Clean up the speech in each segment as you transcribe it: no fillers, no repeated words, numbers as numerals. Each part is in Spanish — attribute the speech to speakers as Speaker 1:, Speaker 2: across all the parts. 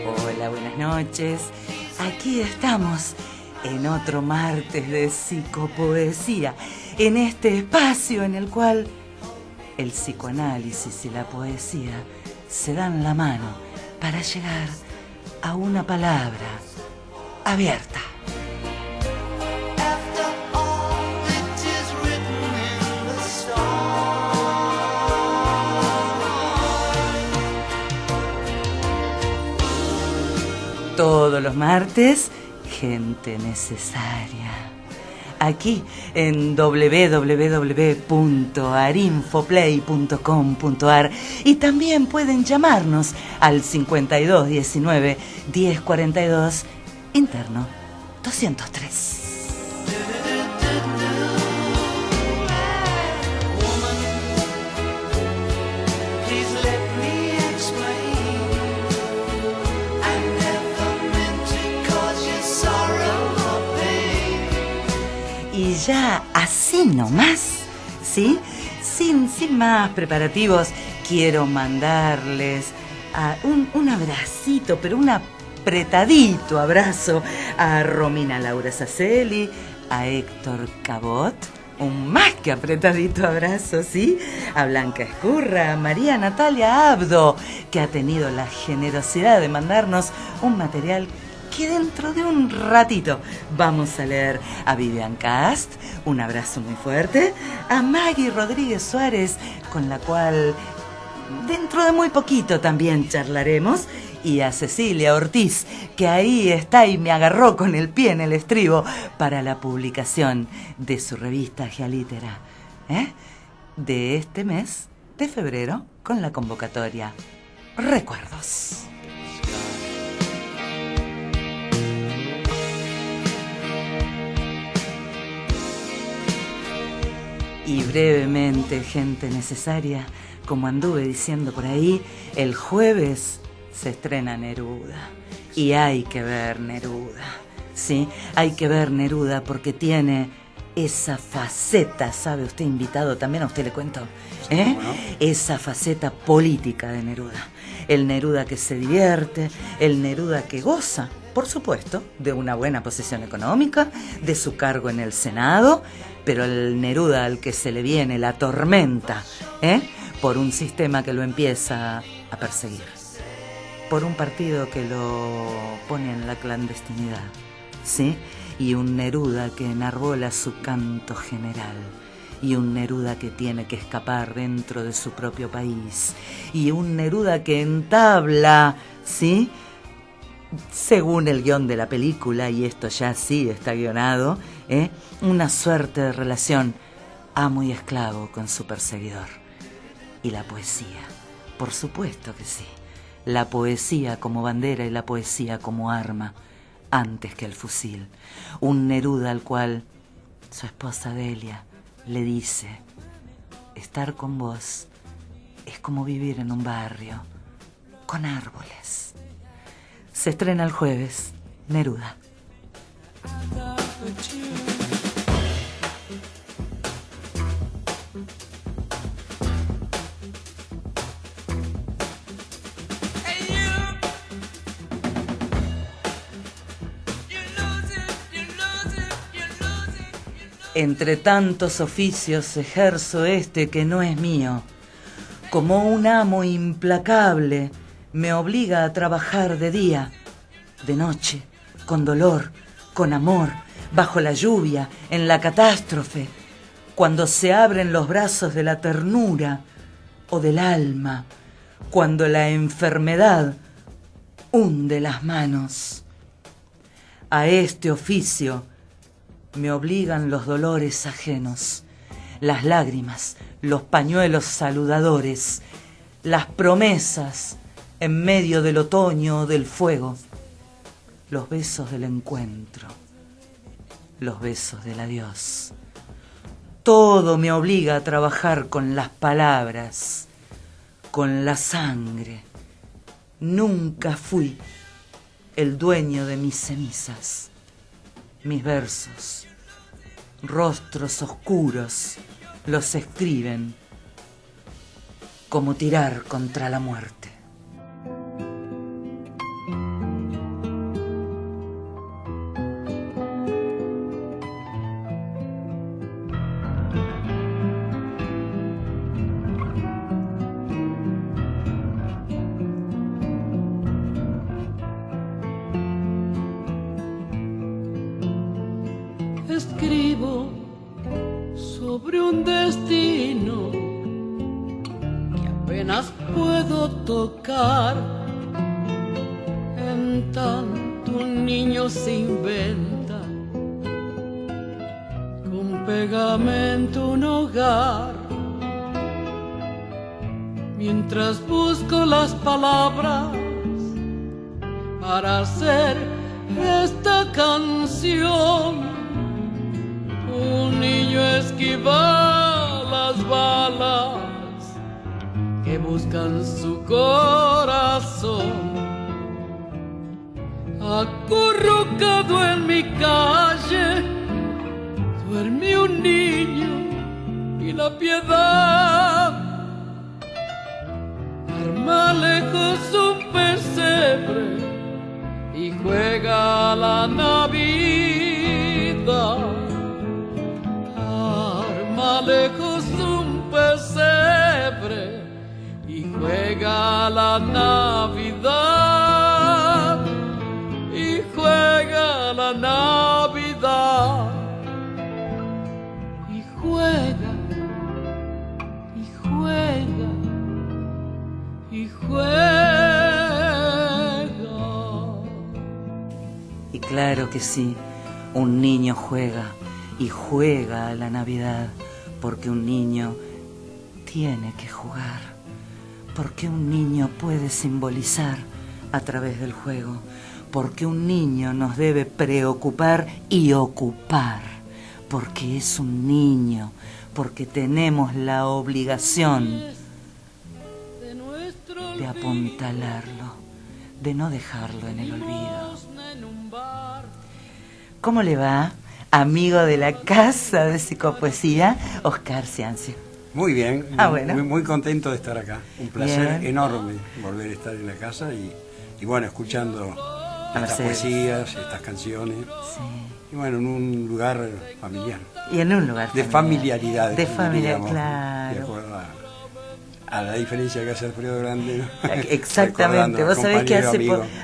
Speaker 1: Hola, buenas noches. Aquí estamos en otro martes de psicopoesía, en este espacio en el cual el psicoanálisis y la poesía se dan la mano para llegar a una palabra abierta. Todos los martes, gente necesaria. Aquí en www.arinfoplay.com.ar y también pueden llamarnos al 5219 1042 interno 203. Y ya así nomás, ¿sí? Sin más preparativos, quiero mandarles un abracito, pero un apretadito abrazo a Romina Laura Sacelli, a Héctor Cabot, un más que apretadito abrazo, ¿sí? A Blanca Escurra, a María Natalia Abdo, que ha tenido la generosidad de mandarnos un material que dentro de un ratito vamos a leer. A Vivian Cast, un abrazo muy fuerte. A Maggie Rodríguez Suárez, con la cual dentro de muy poquito también charlaremos. Y a Cecilia Ortiz, que ahí está y me agarró con el pie en el estribo para la publicación de su revista Gealitera, de este mes de febrero, con la convocatoria Recuerdos. Y brevemente, gente necesaria, como anduve diciendo por ahí, el jueves se estrena Neruda. Y hay que ver Neruda, ¿sí? Hay que ver Neruda porque tiene esa faceta, ¿sabe usted? Invitado también, a usted le cuento, ¿eh? Bueno. Esa faceta política de Neruda. El Neruda que se divierte, el Neruda que goza, por supuesto, de una buena posición económica, de su cargo en el Senado, pero el Neruda al que se le viene la tormenta, por un sistema que lo empieza a perseguir, por un partido que lo pone en la clandestinidad, ¿sí? Y un Neruda que enarbola su canto general, y un Neruda que tiene que escapar dentro de su propio país, y un Neruda que entabla, ¿sí?, según el guión de la película, y esto ya sí está guionado, una suerte de relación amo y esclavo con su perseguidor. Y la poesía, por supuesto que sí, la poesía como bandera y la poesía como arma, antes que el fusil. Un Neruda al cual su esposa Delia le dice: estar con vos es como vivir en un barrio con árboles. Se estrena el jueves, Neruda. Entre tantos oficios ejerzo este que no es mío. Como un amo implacable, me obliga a trabajar de día, de noche, con dolor, con amor, bajo la lluvia, en la catástrofe, cuando se abren los brazos de la ternura o del alma, cuando la enfermedad hunde las manos. A este oficio me obligan los dolores ajenos, las lágrimas, los pañuelos saludadores, las promesas en medio del otoño o del fuego, los besos del encuentro, los besos del adiós. Todo me obliga a trabajar con las palabras, con la sangre. Nunca fui el dueño de mis cenizas, mis versos, rostros oscuros, los escriben como tirar contra la muerte.
Speaker 2: puedo tocar. En tanto un niño se inventa con pegamento un hogar. Mientras busco las palabras para hacer esta canción, un niño esquiva las balas que buscan su corazón. Acurrucado en mi calle duerme un niño y la piedad arma lejos un pesebre y juega la Navidad. Arma lejos un pesebre y juega la Navidad. Y juega la Navidad. Y juega, y juega, y juega.
Speaker 1: Y claro que sí, un niño juega y juega a la Navidad, porque un niño tiene que jugar, porque un niño puede simbolizar a través del juego, porque un niño nos debe preocupar y ocupar, porque es un niño, porque tenemos la obligación de apuntalarlo, de no dejarlo en el olvido. ¿Cómo le va, amigo de la Casa de Psicopoesía, Oscar Ciancio?
Speaker 3: Muy bien,
Speaker 1: bueno.
Speaker 3: muy contento de estar acá. Un placer
Speaker 1: Bien.
Speaker 3: enorme volver a estar en la casa y bueno, escuchando estas poesías, estas canciones.
Speaker 1: Sí.
Speaker 3: Y bueno, en un lugar familiar.
Speaker 1: Y en un lugar
Speaker 3: de familiaridad.
Speaker 1: De familia,
Speaker 3: diríamos,
Speaker 1: claro.
Speaker 3: De acuerdo a la diferencia que hace Alfredo Grande, ¿no?
Speaker 1: Exactamente. Vos sabés que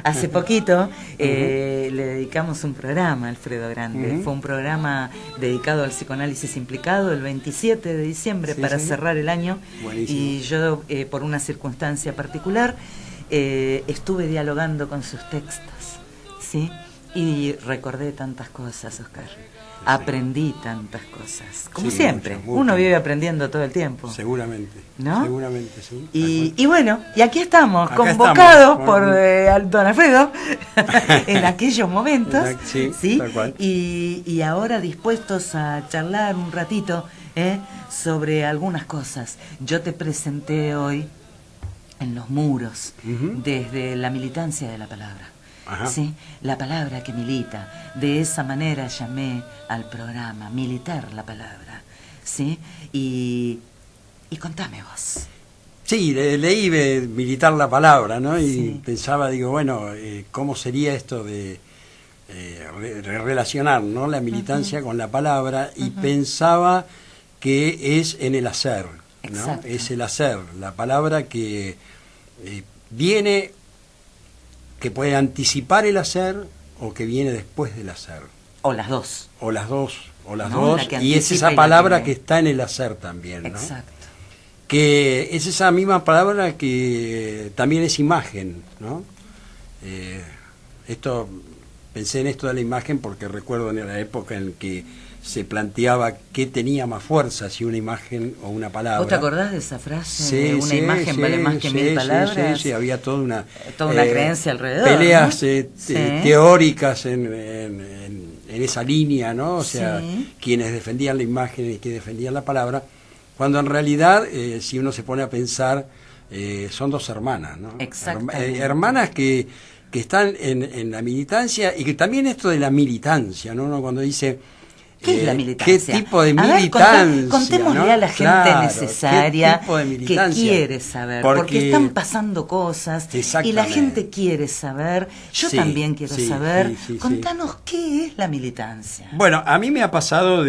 Speaker 1: hace poquito le dedicamos un programa a Alfredo Grande. Fue un programa dedicado al psicoanálisis implicado el 27 de diciembre para cerrar el año.
Speaker 3: Buenísimo.
Speaker 1: Y yo, por una circunstancia particular, estuve dialogando con sus textos, ¿sí? Y recordé tantas cosas, Oscar. Aprendí tantas cosas. Como siempre, uno vive aprendiendo todo el tiempo.
Speaker 3: Seguramente.
Speaker 1: ¿No?
Speaker 3: Seguramente, sí.
Speaker 1: Y bueno, y aquí estamos, convocados por don Alfredo en aquellos momentos.
Speaker 3: Sí, tal cual.
Speaker 1: Y ahora dispuestos a charlar un ratito sobre algunas cosas. Yo te presenté hoy en los muros, desde la militancia de la palabra. ¿Sí? La palabra que milita. De esa manera llamé al programa, militar la palabra. ¿Sí? Y contame vos.
Speaker 3: Sí, leí de militar la palabra, ¿no? Y pensaba, digo, bueno, ¿cómo sería esto de relacionar, ¿no?, la militancia con la palabra? Y pensaba que es en el hacer, ¿no?
Speaker 1: Exacto.
Speaker 3: Es el hacer, la palabra que viene, que puede anticipar el hacer o que viene después del hacer.
Speaker 1: O las dos.
Speaker 3: O las dos, y es
Speaker 1: anticipa
Speaker 3: esa palabra que está en el hacer también, ¿no?
Speaker 1: Exacto.
Speaker 3: Que es esa misma palabra que también es imagen, ¿no? Pensé en esto de la imagen porque recuerdo en la época en que se planteaba qué tenía más fuerza, si una imagen o una palabra.
Speaker 1: ¿Vos te acordás de esa frase?
Speaker 3: Sí,
Speaker 1: Una imagen vale más que 1000 palabras.
Speaker 3: Sí, había toda una
Speaker 1: creencia alrededor.
Speaker 3: Peleas, ¿no? Teóricas en esa línea, ¿no? O sea, quienes defendían la imagen y quienes defendían la palabra, cuando en realidad, si uno se pone a pensar, son dos hermanas, ¿no?
Speaker 1: Exactamente.
Speaker 3: Hermanas que están en la militancia, y que también esto de la militancia, ¿no? Uno cuando dice...
Speaker 1: ¿Qué es la militancia?
Speaker 3: ¿Qué tipo de militancia?
Speaker 1: Contémosle, ¿no?, a la gente necesaria que quiere saber, porque están pasando cosas y la gente quiere saber. Yo también quiero saber. Contanos qué es la militancia.
Speaker 3: Bueno, a mí me ha pasado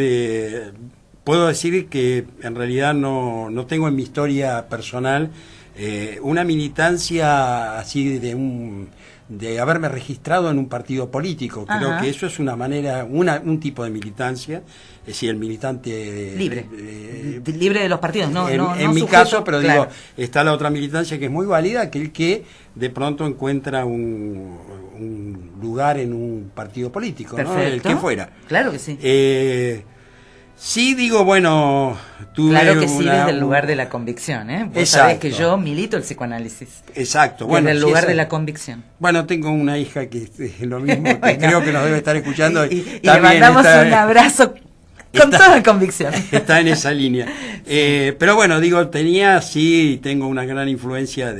Speaker 3: puedo decir que en realidad no tengo en mi historia personal una militancia así de haberme registrado en un partido político. Creo que eso es una manera, un tipo de militancia, es decir, el militante
Speaker 1: libre, libre de los partidos, no,
Speaker 3: en mi caso, pero claro, digo, está la otra militancia que es muy válida, aquel que de pronto encuentra un lugar en un partido político, ¿no? El que fuera.
Speaker 1: Claro que sí.
Speaker 3: Sí, digo, bueno, tuve
Speaker 1: claro que sí, desde el lugar de la convicción, ¿eh? Vos sabés que yo milito el psicoanálisis.
Speaker 3: Exacto.
Speaker 1: Bueno, desde el lugar de la convicción.
Speaker 3: Bueno, tengo una hija que es lo mismo, que bueno, creo que nos debe estar escuchando.
Speaker 1: Y le mandamos un abrazo con toda convicción.
Speaker 3: Está en esa línea. Pero bueno, digo, tengo una gran influencia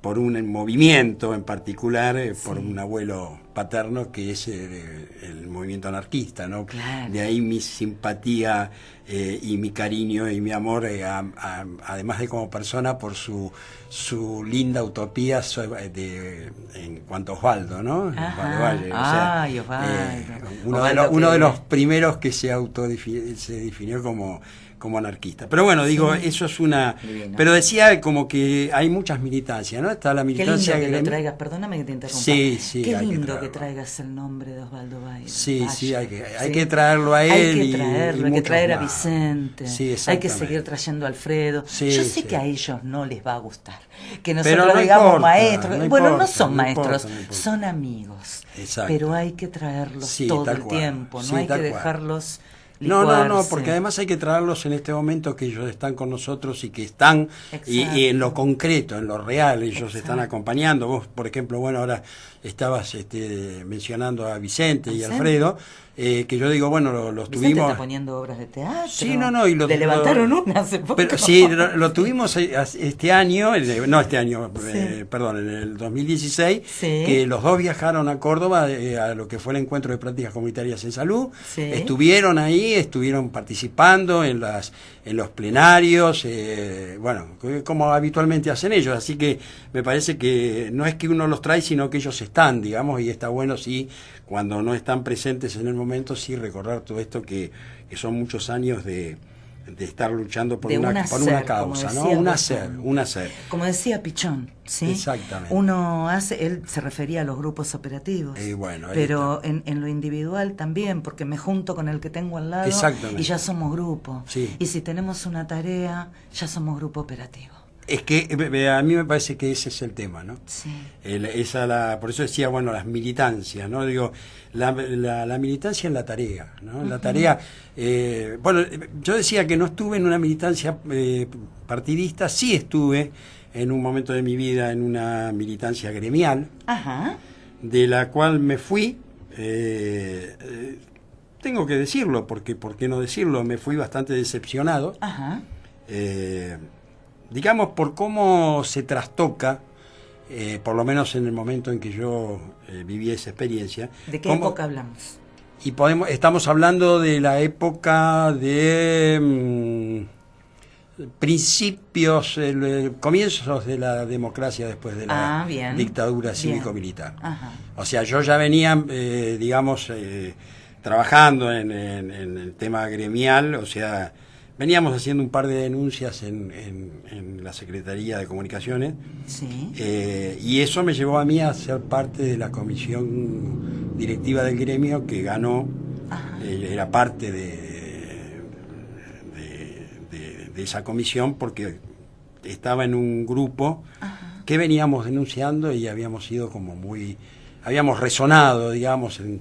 Speaker 3: por un movimiento en particular, por un abuelo paterno que es el movimiento anarquista, ¿no?
Speaker 1: Claro.
Speaker 3: De ahí mi simpatía y mi cariño y mi amor, además de como persona, por su linda utopía en cuanto a Osvaldo, ¿no? Osvaldo Valle.
Speaker 1: Osvaldo.
Speaker 3: Uno de los primeros que se definió como anarquista. Pero bueno, digo, eso es una...
Speaker 1: Divino.
Speaker 3: Pero decía como que hay muchas militancias, ¿no? Está la militancia...
Speaker 1: Qué lindo que lo traigas, perdóname que te interrumpa.
Speaker 3: Sí,
Speaker 1: qué lindo que traigas el nombre de Osvaldo Valle.
Speaker 3: Sí, hay que traerlo a él.
Speaker 1: Hay que traer a Vicente.
Speaker 3: Sí,
Speaker 1: hay que seguir trayendo a Alfredo.
Speaker 3: Sí,
Speaker 1: yo sé que a ellos no les va a gustar. Que
Speaker 3: pero
Speaker 1: nosotros
Speaker 3: no
Speaker 1: digamos
Speaker 3: importa,
Speaker 1: maestros.
Speaker 3: no
Speaker 1: bueno,
Speaker 3: importa,
Speaker 1: no son maestros,
Speaker 3: importa.
Speaker 1: son amigos.
Speaker 3: Exacto.
Speaker 1: Pero hay que traerlos todo el tiempo, no hay que dejarlos...
Speaker 3: No, porque además hay que traerlos en este momento que ellos están con nosotros y que están y en lo concreto, en lo real, ellos están acompañando. Vos, por ejemplo, bueno, ahora estabas mencionando a Vicente y Alfredo, que yo digo, bueno, los
Speaker 1: Vicente
Speaker 3: tuvimos...
Speaker 1: está poniendo obras de teatro.
Speaker 3: Sí, y
Speaker 1: le levantaron una hace poco.
Speaker 3: Pero, sí, lo tuvimos este año, perdón, en el 2016, que los dos viajaron a Córdoba a lo que fue el encuentro de prácticas comunitarias en salud. Estuvieron ahí, estuvieron participando en los plenarios, bueno, como habitualmente hacen ellos, así que me parece que no es que uno los trae, sino que ellos están, digamos, y está bueno, sí, cuando no están presentes en el momento, sí recordar todo esto que son muchos años de estar luchando por una causa, ¿no? Un hacer.
Speaker 1: Como decía Pichón, ¿sí?
Speaker 3: Exactamente.
Speaker 1: Él se refería a los grupos operativos,
Speaker 3: bueno,
Speaker 1: pero en lo individual también, porque me junto con el que tengo al lado y ya somos grupo.
Speaker 3: Sí.
Speaker 1: Y si tenemos una tarea, ya somos grupo operativo.
Speaker 3: Es que a mí me parece que ese es el tema, ¿no?
Speaker 1: Sí.
Speaker 3: Por eso decía, bueno, las militancias, ¿no? Digo, la militancia en la tarea, ¿no? La tarea, bueno, yo decía que no estuve en una militancia partidista, sí estuve en un momento de mi vida en una militancia gremial, de la cual me fui, tengo que decirlo, porque ¿por qué no decirlo? Me fui bastante decepcionado. Digamos, por cómo se trastoca, por lo menos en el momento en que yo viví esa experiencia.
Speaker 1: ¿De qué época hablamos?
Speaker 3: Y estamos hablando de la época de principios, comienzos de la democracia después de la dictadura cívico-militar. O sea, yo ya venía, digamos, trabajando en el tema gremial, o sea... Veníamos haciendo un par de denuncias en la Secretaría de Comunicaciones, y eso me llevó a mí a ser parte de la comisión directiva del gremio que ganó, era parte de esa comisión porque estaba en un grupo que veníamos denunciando y habíamos sido habíamos resonado, digamos, en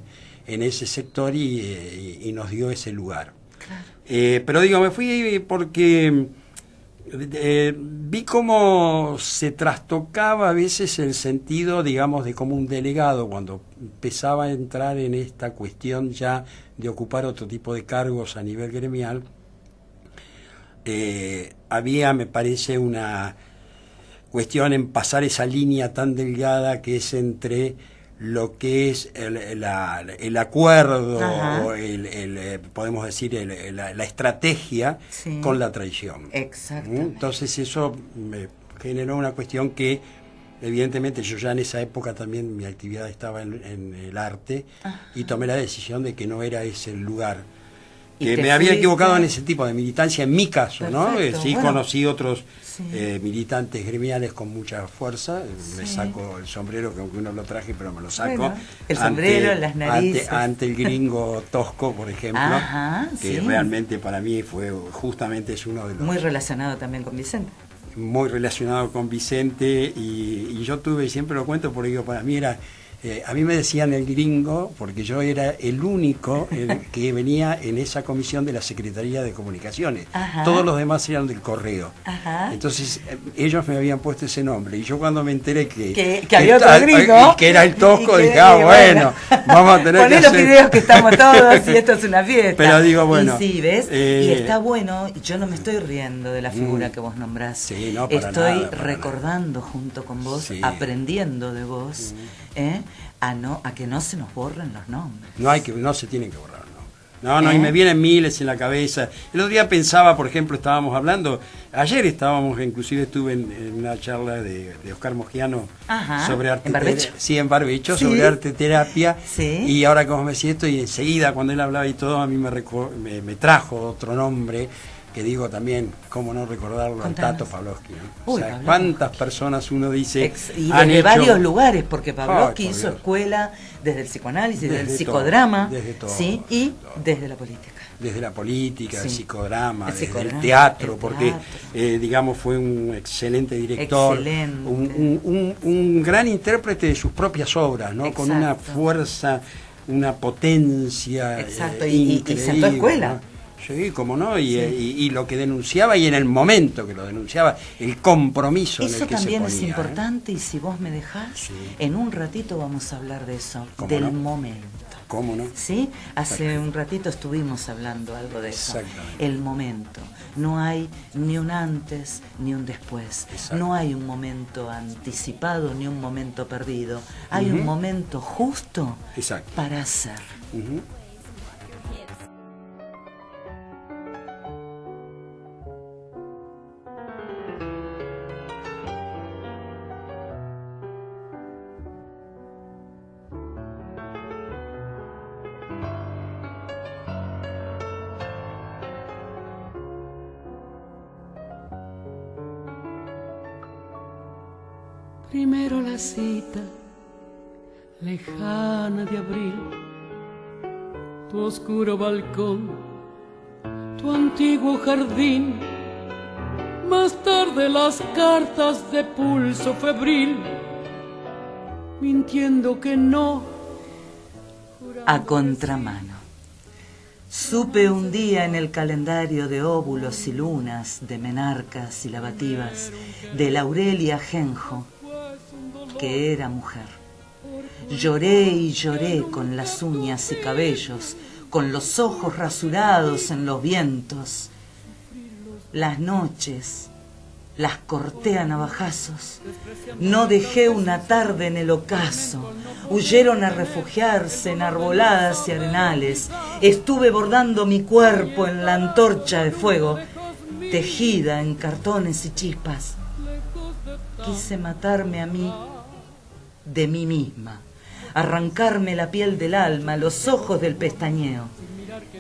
Speaker 3: ese sector y nos dio ese lugar. Pero digo, me fui porque vi cómo se trastocaba a veces el sentido, digamos, de como un delegado cuando empezaba a entrar en esta cuestión ya de ocupar otro tipo de cargos a nivel gremial. Había, me parece, una cuestión en pasar esa línea tan delgada que es entre lo que es el acuerdo, podemos decir, la estrategia con la traición.
Speaker 1: Exactamente.
Speaker 3: Entonces eso me generó una cuestión que, evidentemente, yo ya en esa época también mi actividad estaba en el arte y tomé la decisión de que no era ese el lugar Que me había equivocado en ese tipo de militancia, en mi caso, ¿no? Sí, bueno, conocí otros militantes gremiales con mucha fuerza. Me saco el sombrero, que aunque uno lo traje, pero me lo saco. Bueno,
Speaker 1: el sombrero, las narices.
Speaker 3: Ante el gringo Tosco, por ejemplo, que realmente para mí fue, justamente es uno de los...
Speaker 1: Muy relacionado también con Vicente.
Speaker 3: Muy relacionado con Vicente, y yo tuve, siempre lo cuento porque digo, para mí era... a mí me decían el gringo porque yo era el único que venía en esa comisión de la Secretaría de Comunicaciones. Ajá. Todos los demás eran del correo. Ajá. Entonces ellos me habían puesto ese nombre, y yo cuando me enteré que
Speaker 1: había otro gringo,
Speaker 3: que era el Tosco, dije, bueno, vamos a tener que hacer...
Speaker 1: los videos que estamos todos y esto es una fiesta.
Speaker 3: Pero digo, bueno...
Speaker 1: Y sí, ¿ves? Y está bueno, yo no me estoy riendo de la figura que vos nombrás.
Speaker 3: Sí, no, para
Speaker 1: estoy
Speaker 3: nada, para
Speaker 1: recordando nada. Junto con vos, aprendiendo de vos, a que no se nos borren los nombres.
Speaker 3: No se tienen que borrar, no, y me vienen miles en la cabeza. El otro día pensaba, por ejemplo, estábamos hablando, ayer inclusive estuve en una charla de Oscar Mogiano sobre arte.
Speaker 1: ¿En Barbecho?
Speaker 3: Sí, en Barbecho, sobre arte terapia. Sí. Y ahora como me siento, y enseguida cuando él hablaba y todo, a mí me trajo otro nombre, que digo también, cómo no recordarlo, al Tato Pavlovsky, ¿no?
Speaker 1: Uy,
Speaker 3: o sea, cuántas personas uno dice...
Speaker 1: y desde varios lugares, porque Pavlovsky hizo escuela desde el psicoanálisis, desde el psicodrama,
Speaker 3: desde todo,
Speaker 1: y
Speaker 3: todo.
Speaker 1: Desde la política.
Speaker 3: Desde la política, el psicodrama, desde el teatro, porque digamos fue un excelente director, un gran intérprete de sus propias obras, ¿no? Con una fuerza, una potencia increíble,
Speaker 1: y sentó escuela.
Speaker 3: ¿no? Sí, cómo no, y lo que denunciaba, y en el momento que lo denunciaba, el compromiso en el que se ponía.
Speaker 1: Eso también es importante, y si vos me dejás, en un ratito vamos a hablar de eso, del momento.
Speaker 3: ¿Cómo no?
Speaker 1: ¿Sí? Hace un ratito estuvimos hablando algo de eso. El momento. No hay ni un antes ni un después. No hay un momento anticipado ni un momento perdido. Hay un momento justo para hacer.
Speaker 2: Primero la cita lejana de abril, tu oscuro balcón, tu antiguo jardín, más tarde las cartas de pulso febril, mintiendo que no.
Speaker 1: A contramano. Supe un día en el calendario de óvulos y lunas, de menarcas y lavativas, de Laurelia Genjo, que era mujer. Lloré y lloré con las uñas y cabellos, con los ojos rasurados en los vientos. Las noches las corté a navajazos. No dejé una tarde en el ocaso. Huyeron a refugiarse en arboladas y arenales. Estuve bordando mi cuerpo en la antorcha de fuego, tejida en cartones y chispas. Quise matarme a mí de mí misma, arrancarme la piel del alma, los ojos del pestañeo.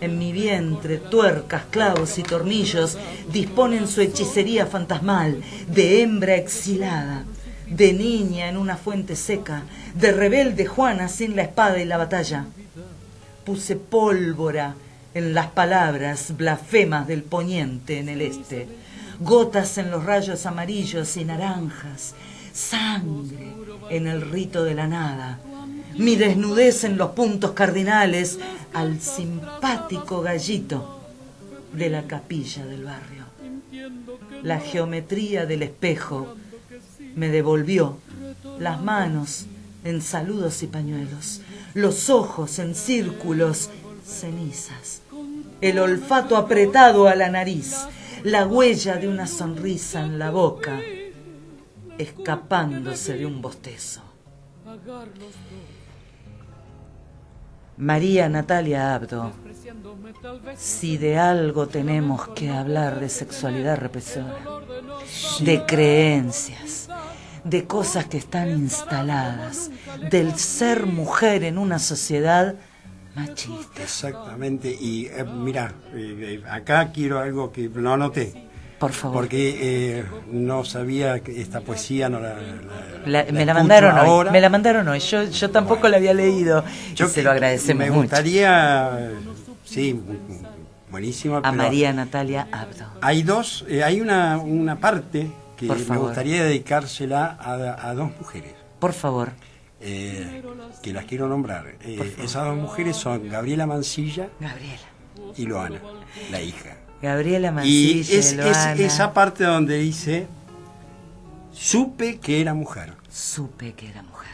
Speaker 1: En mi vientre, tuercas, clavos y tornillos disponen su hechicería fantasmal, de hembra exilada, de niña en una fuente seca, de rebelde Juana sin la espada y la batalla. Puse pólvora en las palabras blasfemas del poniente en el este, gotas en los rayos amarillos y naranjas, sangre en el rito de la nada, mi desnudez en los puntos cardinales al simpático gallito de la capilla del barrio. La geometría del espejo me devolvió las manos en saludos y pañuelos, los ojos en círculos, cenizas, el olfato apretado a la nariz, la huella de una sonrisa en la boca, escapándose de un bostezo. María Natalia Abdo, si de algo tenemos que hablar de sexualidad represora, de creencias, de cosas que están instaladas, del ser mujer en una sociedad, Machista.
Speaker 3: Exactamente. Y mira, acá quiero algo que lo anoté.
Speaker 1: Por favor.
Speaker 3: Porque no sabía que esta poesía no
Speaker 1: me la mandaron
Speaker 3: ahora.
Speaker 1: hoy. Me la mandaron hoy. Yo tampoco la había leído.
Speaker 3: Yo
Speaker 1: se lo agradecemos mucho.
Speaker 3: Me gustaría, sí, buenísima.
Speaker 1: A María Natalia Abdo.
Speaker 3: Hay una parte que me gustaría dedicársela a dos mujeres.
Speaker 1: Por favor.
Speaker 3: Que las quiero nombrar. Esas dos mujeres son Gabriela Mansilla y Loana, la hija.
Speaker 1: Gabriela Mansilla
Speaker 3: y Loana. Esa parte donde dice: supe que era mujer.
Speaker 1: Supe que era mujer.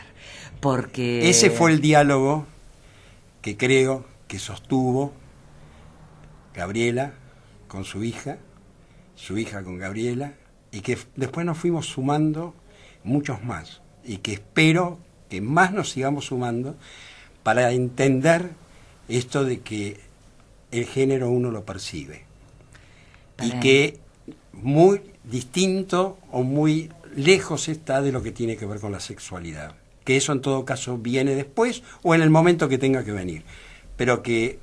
Speaker 1: Porque
Speaker 3: ese fue el diálogo que creo que sostuvo Gabriela con su hija con Gabriela, y que después nos fuimos sumando muchos más, y que espero que más nos sigamos sumando para entender esto de que el género uno lo percibe. Y que muy distinto o muy lejos está de lo que tiene que ver con la sexualidad. Que eso en todo caso viene después o en el momento que tenga que venir. Pero que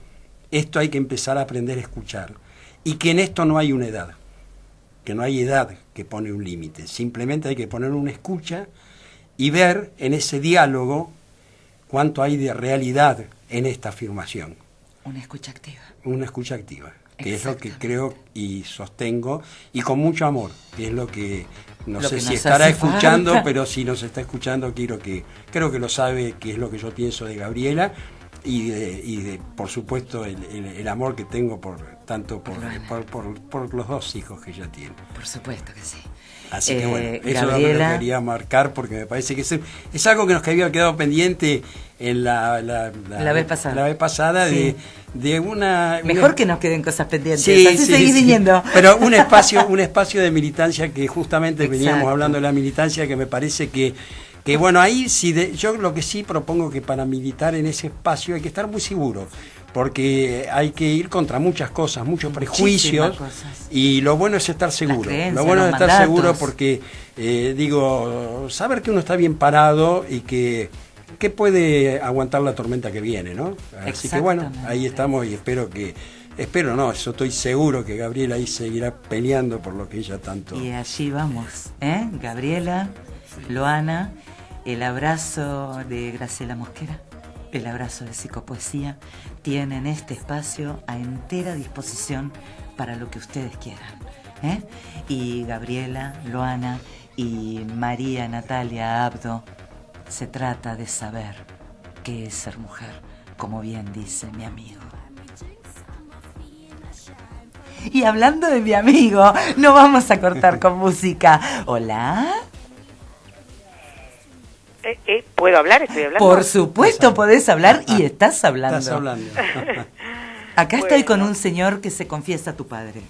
Speaker 3: esto hay que empezar a aprender a escuchar. Y que en esto no hay una edad. Que no hay edad que pone un límite. Simplemente hay que poner una escucha y ver en ese diálogo cuánto hay de realidad en esta afirmación.
Speaker 1: Una escucha activa.
Speaker 3: Una escucha activa. Que es lo que creo y sostengo, y con mucho amor, que es lo que no sé si estará escuchando, pero si nos está escuchando creo que lo sabe, que es lo que yo pienso de Gabriela y de por supuesto el amor que tengo por los dos hijos que ella tiene.
Speaker 1: Por supuesto que sí.
Speaker 3: Así que bueno, eso Gabriela, lo quería marcar porque me parece que es algo que nos había quedado pendiente en la vez pasada
Speaker 1: sí.
Speaker 3: de una...
Speaker 1: Mejor que nos queden cosas pendientes,
Speaker 3: sí,
Speaker 1: así seguís viniendo.
Speaker 3: Pero un espacio de militancia que justamente veníamos hablando de la militancia, que me parece que bueno, ahí yo lo que sí propongo que para militar en ese espacio hay que estar muy seguro, porque hay que ir contra muchas cosas, muchos prejuicios, y lo bueno es estar seguro. Lo bueno es estar seguro porque, saber que uno está bien parado y que puede aguantar la tormenta que viene, ¿no? Así que bueno, ahí estamos, y eso estoy seguro que Gabriela ahí seguirá peleando por lo que ella tanto...
Speaker 1: Y allí vamos, Gabriela, Loana, el abrazo de Graciela Mosquera, el abrazo de Psicopoesía, tienen este espacio a entera disposición para lo que ustedes quieran. Y Gabriela, Loana y María Natalia Abdo, se trata de saber qué es ser mujer, como bien dice mi amigo. Y hablando de mi amigo, no vamos a cortar con música. ¿Hola?
Speaker 4: ¿Puedo hablar? ¿Estoy hablando?
Speaker 1: Por supuesto podés hablar y estás hablando.
Speaker 3: Estás hablando.
Speaker 1: Acá estoy con un señor que se confiesa a tu padre.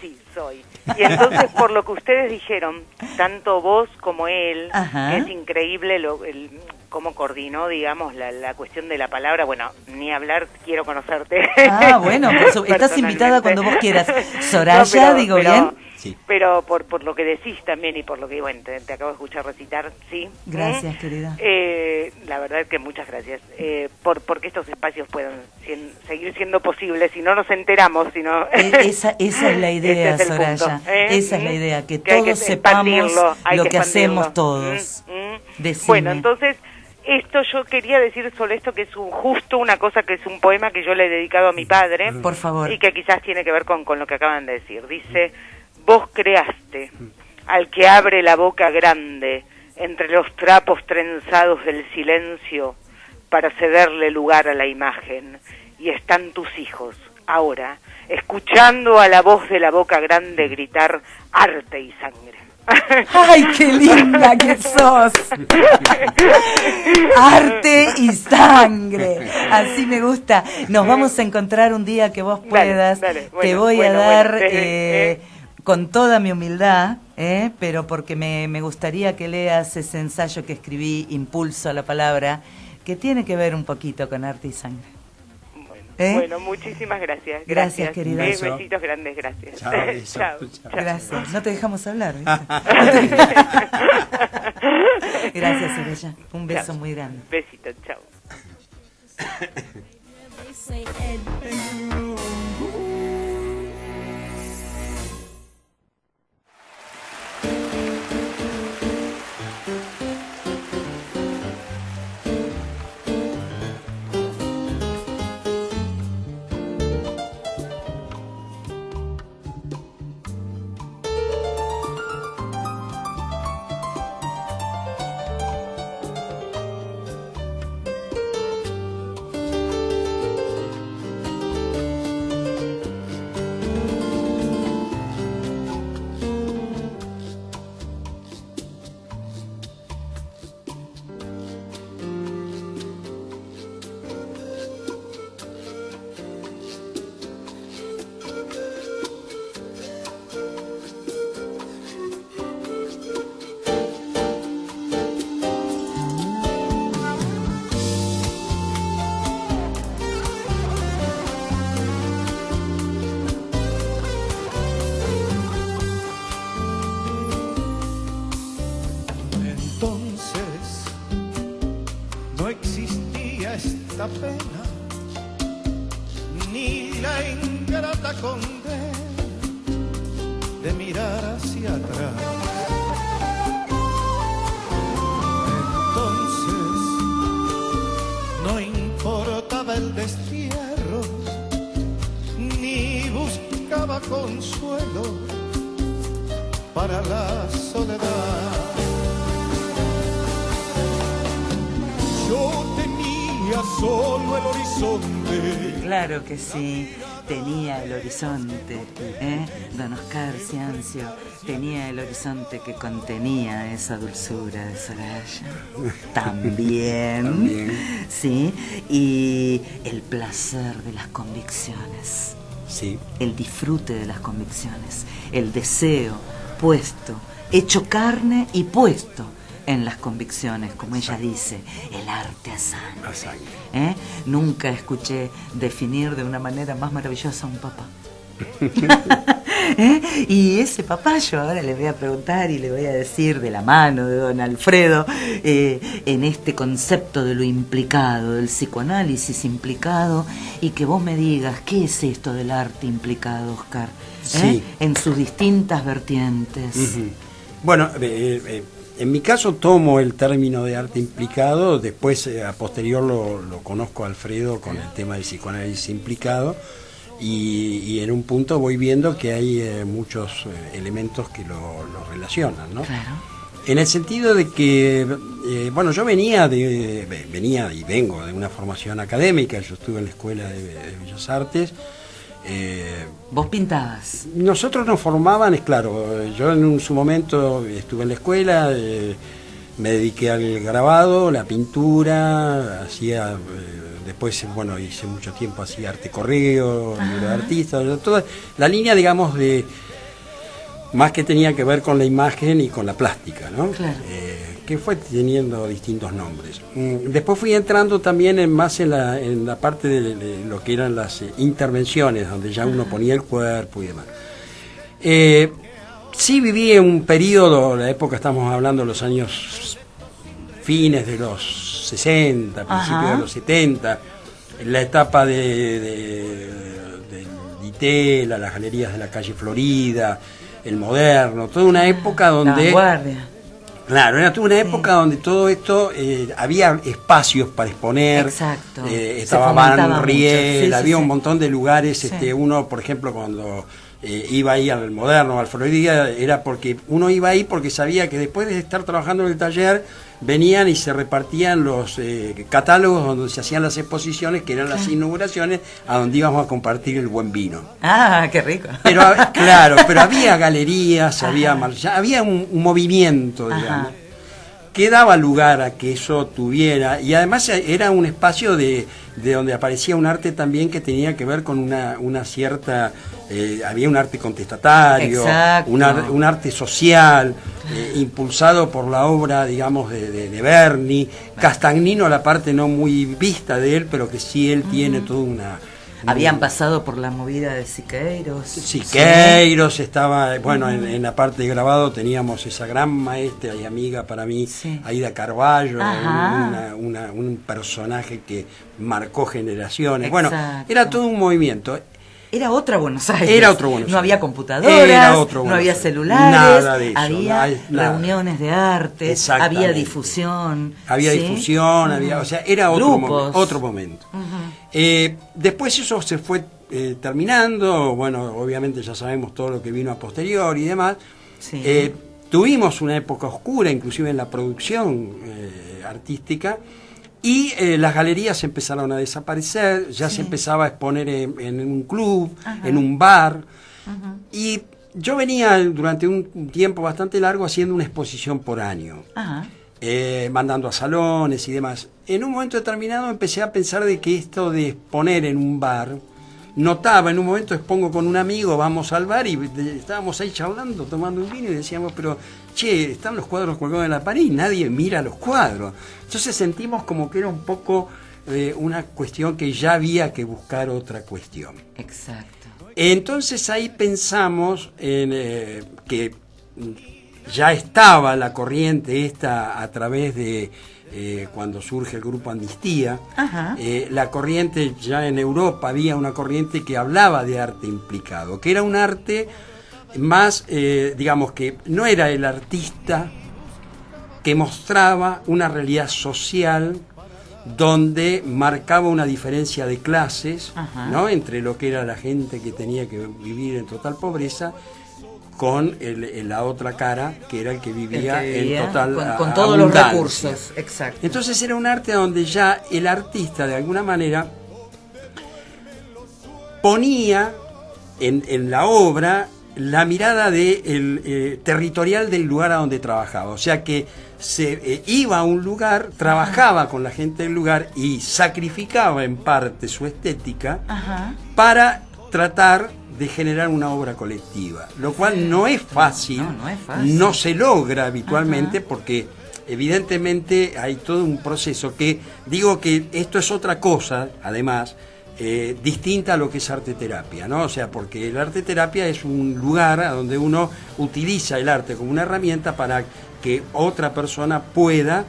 Speaker 4: Sí, soy. Y entonces, por lo que ustedes dijeron, tanto vos como él, es increíble cómo coordinó, digamos, la cuestión de la palabra. Bueno, ni hablar, quiero conocerte.
Speaker 1: Bueno, estás invitada cuando vos quieras. Soraya, digo bien.
Speaker 3: Sí.
Speaker 4: Pero por lo que decís también y por lo que, bueno, te acabo de escuchar recitar, ¿sí?
Speaker 1: Gracias, querida.
Speaker 4: La verdad es que muchas gracias. Porque estos espacios puedan seguir siendo posibles, si no nos enteramos, si no...
Speaker 1: Esa es la idea, Soraya. Esa es la idea, que todos sepamos lo que hacemos todos.
Speaker 4: Bueno, entonces... Esto yo quería decir sobre esto, que es justo una cosa, que es un poema que yo le he dedicado a mi padre.
Speaker 1: Por favor.
Speaker 4: Y que quizás tiene que ver con lo que acaban de decir. Dice: vos creaste al que abre la boca grande entre los trapos trenzados del silencio para cederle lugar a la imagen. Y están tus hijos, ahora, escuchando a la voz de la boca grande gritar arte y sangre.
Speaker 1: ¡Ay, qué linda que sos! Arte y sangre. Así me gusta. Nos vamos a encontrar un día que vos puedas. Dale. Te voy a dar con toda mi humildad, pero porque me gustaría que leas ese ensayo que escribí, Impulso a la Palabra, que tiene que ver un poquito con arte y sangre.
Speaker 4: Bueno, muchísimas gracias.
Speaker 1: Gracias, querida.
Speaker 4: Besitos grandes, gracias.
Speaker 3: Chao.
Speaker 1: Gracias. No te dejamos hablar. Gracias, Soraya. Un beso muy grande.
Speaker 4: Besito, chao.
Speaker 5: say Ed.
Speaker 6: esta pena, ni la ingrata condena de mirar hacia atrás. Entonces no importaba el destierro, ni buscaba consuelo para la soledad. Yo tenía solo el horizonte.
Speaker 1: Claro que sí, tenía el horizonte, Don Oscar Ciancio, tenía el horizonte que contenía esa dulzura de Soraya. También, sí, y el placer de las convicciones.
Speaker 3: Sí.
Speaker 1: El disfrute de las convicciones, el deseo puesto, hecho carne y puesto en las convicciones, como ella dice, el arte a sangre. Nunca escuché definir de una manera más maravillosa a un papá. Y ese papá, yo ahora le voy a preguntar y le voy a decir de la mano de don Alfredo, en este concepto de lo implicado, del psicoanálisis implicado, y que vos me digas, ¿qué es esto del arte implicado, Oscar?
Speaker 3: Sí.
Speaker 1: En sus distintas vertientes.
Speaker 3: Bueno, en mi caso tomo el término de arte implicado, después a posterior lo conozco a Alfredo con el tema del psicoanálisis implicado, y en un punto voy viendo que hay muchos elementos que lo relacionan, ¿no?
Speaker 1: Claro.
Speaker 3: En el sentido de que, bueno, yo venía y vengo de una formación académica. Yo estuve en la Escuela de Bellas Artes.
Speaker 1: ¿Vos pintabas?
Speaker 3: Nosotros nos formaban, es claro, yo en su momento estuve en la escuela, me dediqué al grabado, la pintura, hacía, después, bueno, hice mucho tiempo, hacía arte correo, libro de artistas, toda la línea, digamos, de más que tenía que ver con la imagen y con la plástica, ¿no?
Speaker 1: Claro.
Speaker 3: Que fue teniendo distintos nombres. Después fui entrando también más en la parte de lo que eran las intervenciones, donde ya uno ponía el cuerpo y demás. Sí viví en un periodo, la época estamos hablando de los años fines de los 60, principios de los 70, la etapa de Ditela, las galerías de la calle Florida, el Moderno, toda una época donde...
Speaker 1: La Vanguardia.
Speaker 3: Claro, era toda una época donde todo esto, había espacios para exponer.
Speaker 1: Exacto.
Speaker 3: Estaba Van Riel, había un
Speaker 1: sí.
Speaker 3: montón de lugares.
Speaker 1: Sí.
Speaker 3: Uno, por ejemplo, cuando iba ahí al Moderno, al Florida, era porque uno iba ahí porque sabía que después de estar trabajando en el taller, venían y se repartían los catálogos donde se hacían las exposiciones, que eran las inauguraciones, a donde íbamos a compartir el buen vino.
Speaker 1: Ah, qué rico.
Speaker 3: Pero claro, pero había galerías, había un movimiento, digamos, que daba lugar a que eso tuviera, y además era un espacio de donde aparecía un arte también que tenía que ver con una cierta, había un arte contestatario, un arte social, impulsado por la obra, digamos, de Berni. Castagnino, la parte no muy vista de él, pero que sí él tiene toda
Speaker 1: Habían pasado por la movida de Siqueiros.
Speaker 3: Siqueiros, ¿sí? Estaba, bueno, en la parte de grabado teníamos esa gran maestra y amiga para mí, sí. Aida Carballo, un personaje que marcó generaciones. Exacto. Bueno, era todo un movimiento.
Speaker 1: Era otra Buenos Aires.
Speaker 3: Era otro Buenos Aires.
Speaker 1: No había computadoras, no había celulares, nada de eso, había reuniones de arte, había difusión.
Speaker 3: Había difusión, había, o sea, era otro momento. Después eso se fue terminando, bueno, obviamente ya sabemos todo lo que vino a posterior y demás. Sí. Tuvimos una época oscura, inclusive en la producción artística. Y las galerías empezaron a desaparecer, ya se empezaba a exponer en un club, en un bar. Y yo venía durante un tiempo bastante largo haciendo una exposición por año, mandando a salones y demás. En un momento determinado empecé a pensar de que esto de exponer en un bar, notaba, en un momento expongo con un amigo, vamos al bar y estábamos ahí charlando, tomando un vino y decíamos, pero che, están los cuadros colgados en la pared y nadie mira los cuadros. Entonces sentimos como que era un poco una cuestión que ya había que buscar otra cuestión.
Speaker 1: Exacto.
Speaker 3: Entonces ahí pensamos en que ya estaba la corriente esta a través de cuando surge el grupo Amnistía, la corriente ya en Europa había una corriente que hablaba de arte implicado, que era un arte más, digamos que no era el artista que mostraba una realidad social donde marcaba una diferencia de clases, ¿no? Entre lo que era la gente que tenía que vivir en total pobreza con la otra cara, que era el que vivía en total
Speaker 1: con todos los recursos. Exacto.
Speaker 3: Entonces era un arte donde ya el artista de alguna manera ponía en la obra la mirada territorial del lugar a donde trabajaba, o sea que se iba a un lugar, trabajaba con la gente del lugar y sacrificaba en parte su estética para tratar de generar una obra colectiva, lo cual no es fácil, no se logra habitualmente porque evidentemente hay todo un proceso que, digo que esto es otra cosa, además, distinta a lo que es arte terapia, ¿no? O sea, porque el arte terapia es un lugar a donde uno utiliza el arte como una herramienta para que otra persona pueda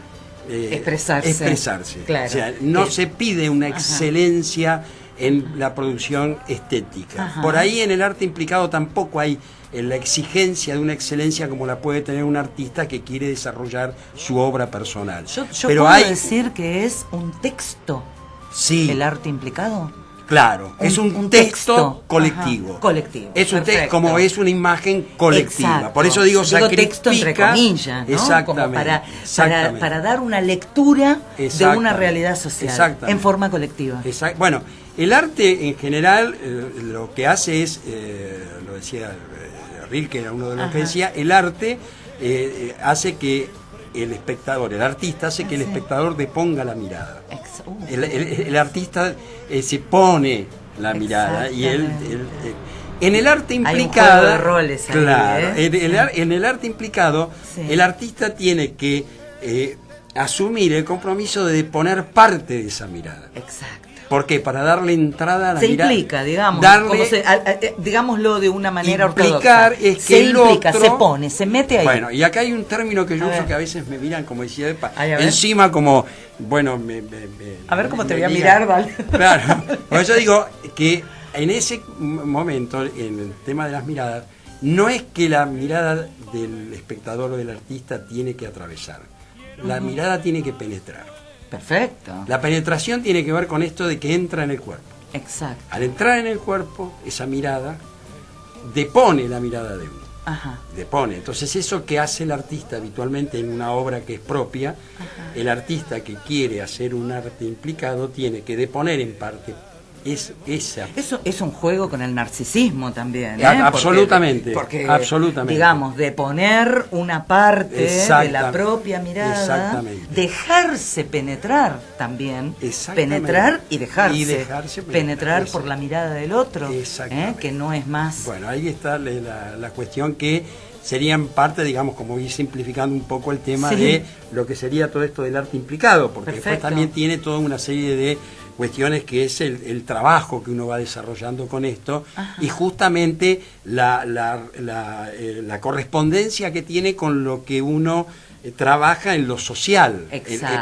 Speaker 3: expresarse.
Speaker 1: Claro.
Speaker 3: O sea, no se pide una excelencia en la producción estética. Por ahí en el arte implicado tampoco hay la exigencia de una excelencia como la puede tener un artista que quiere desarrollar su obra personal.
Speaker 1: Yo pero puedo decir que es un texto, el arte implicado.
Speaker 3: Claro, es un texto colectivo.
Speaker 1: Colectivo.
Speaker 3: Es un como es una imagen colectiva. Exacto. Por eso digo sacrifica,
Speaker 1: texto entre comillas, ¿no?
Speaker 3: Exactamente.
Speaker 1: Como para dar una lectura de una realidad social en forma colectiva.
Speaker 3: Bueno, el arte en general lo que hace es, lo decía Rilke, era uno de los que decía, el arte hace que el espectador, el artista hace que el espectador deponga la mirada. El artista se pone la mirada y él en el arte implicado,
Speaker 1: hay un juego de roles ahí,
Speaker 3: claro, en el arte implicado, el artista tiene que asumir el compromiso de poner parte de esa mirada.
Speaker 1: Exacto.
Speaker 3: ¿Por qué? Para darle entrada a la mirada.
Speaker 1: Se implica, digamos, digámoslo de una manera ortodoxa.
Speaker 3: Es que se implica,
Speaker 1: se pone, se mete ahí.
Speaker 3: Bueno, y acá hay un término que yo uso que a veces me miran como decía, encima como, bueno,
Speaker 1: a ver cómo te voy a mirar, ¿vale?
Speaker 3: Claro, por eso digo que en ese momento, en el tema de las miradas, no es que la mirada del espectador o del artista tiene que atravesar, la mirada tiene que penetrar.
Speaker 1: Perfecto.
Speaker 3: La penetración tiene que ver con esto de que entra en el cuerpo.
Speaker 1: Exacto.
Speaker 3: Al entrar en el cuerpo, esa mirada depone la mirada de uno. Depone. Entonces eso que hace el artista habitualmente en una obra que es propia, el artista que quiere hacer un arte implicado tiene que deponer en parte Eso
Speaker 1: es un juego con el narcisismo también,
Speaker 3: Absolutamente,
Speaker 1: porque
Speaker 3: absolutamente.
Speaker 1: Digamos, de poner una parte de la propia mirada, dejarse penetrar también, penetrar y dejarse penetrar por la mirada del otro, que no es más.
Speaker 3: Bueno, ahí está la cuestión que sería en parte, digamos, como ir simplificando un poco el tema de lo que sería todo esto del arte implicado, porque después también tiene toda una serie de cuestiones que es el trabajo que uno va desarrollando con esto.
Speaker 1: Ajá.
Speaker 3: Y justamente la correspondencia que tiene con lo que uno trabaja en lo social,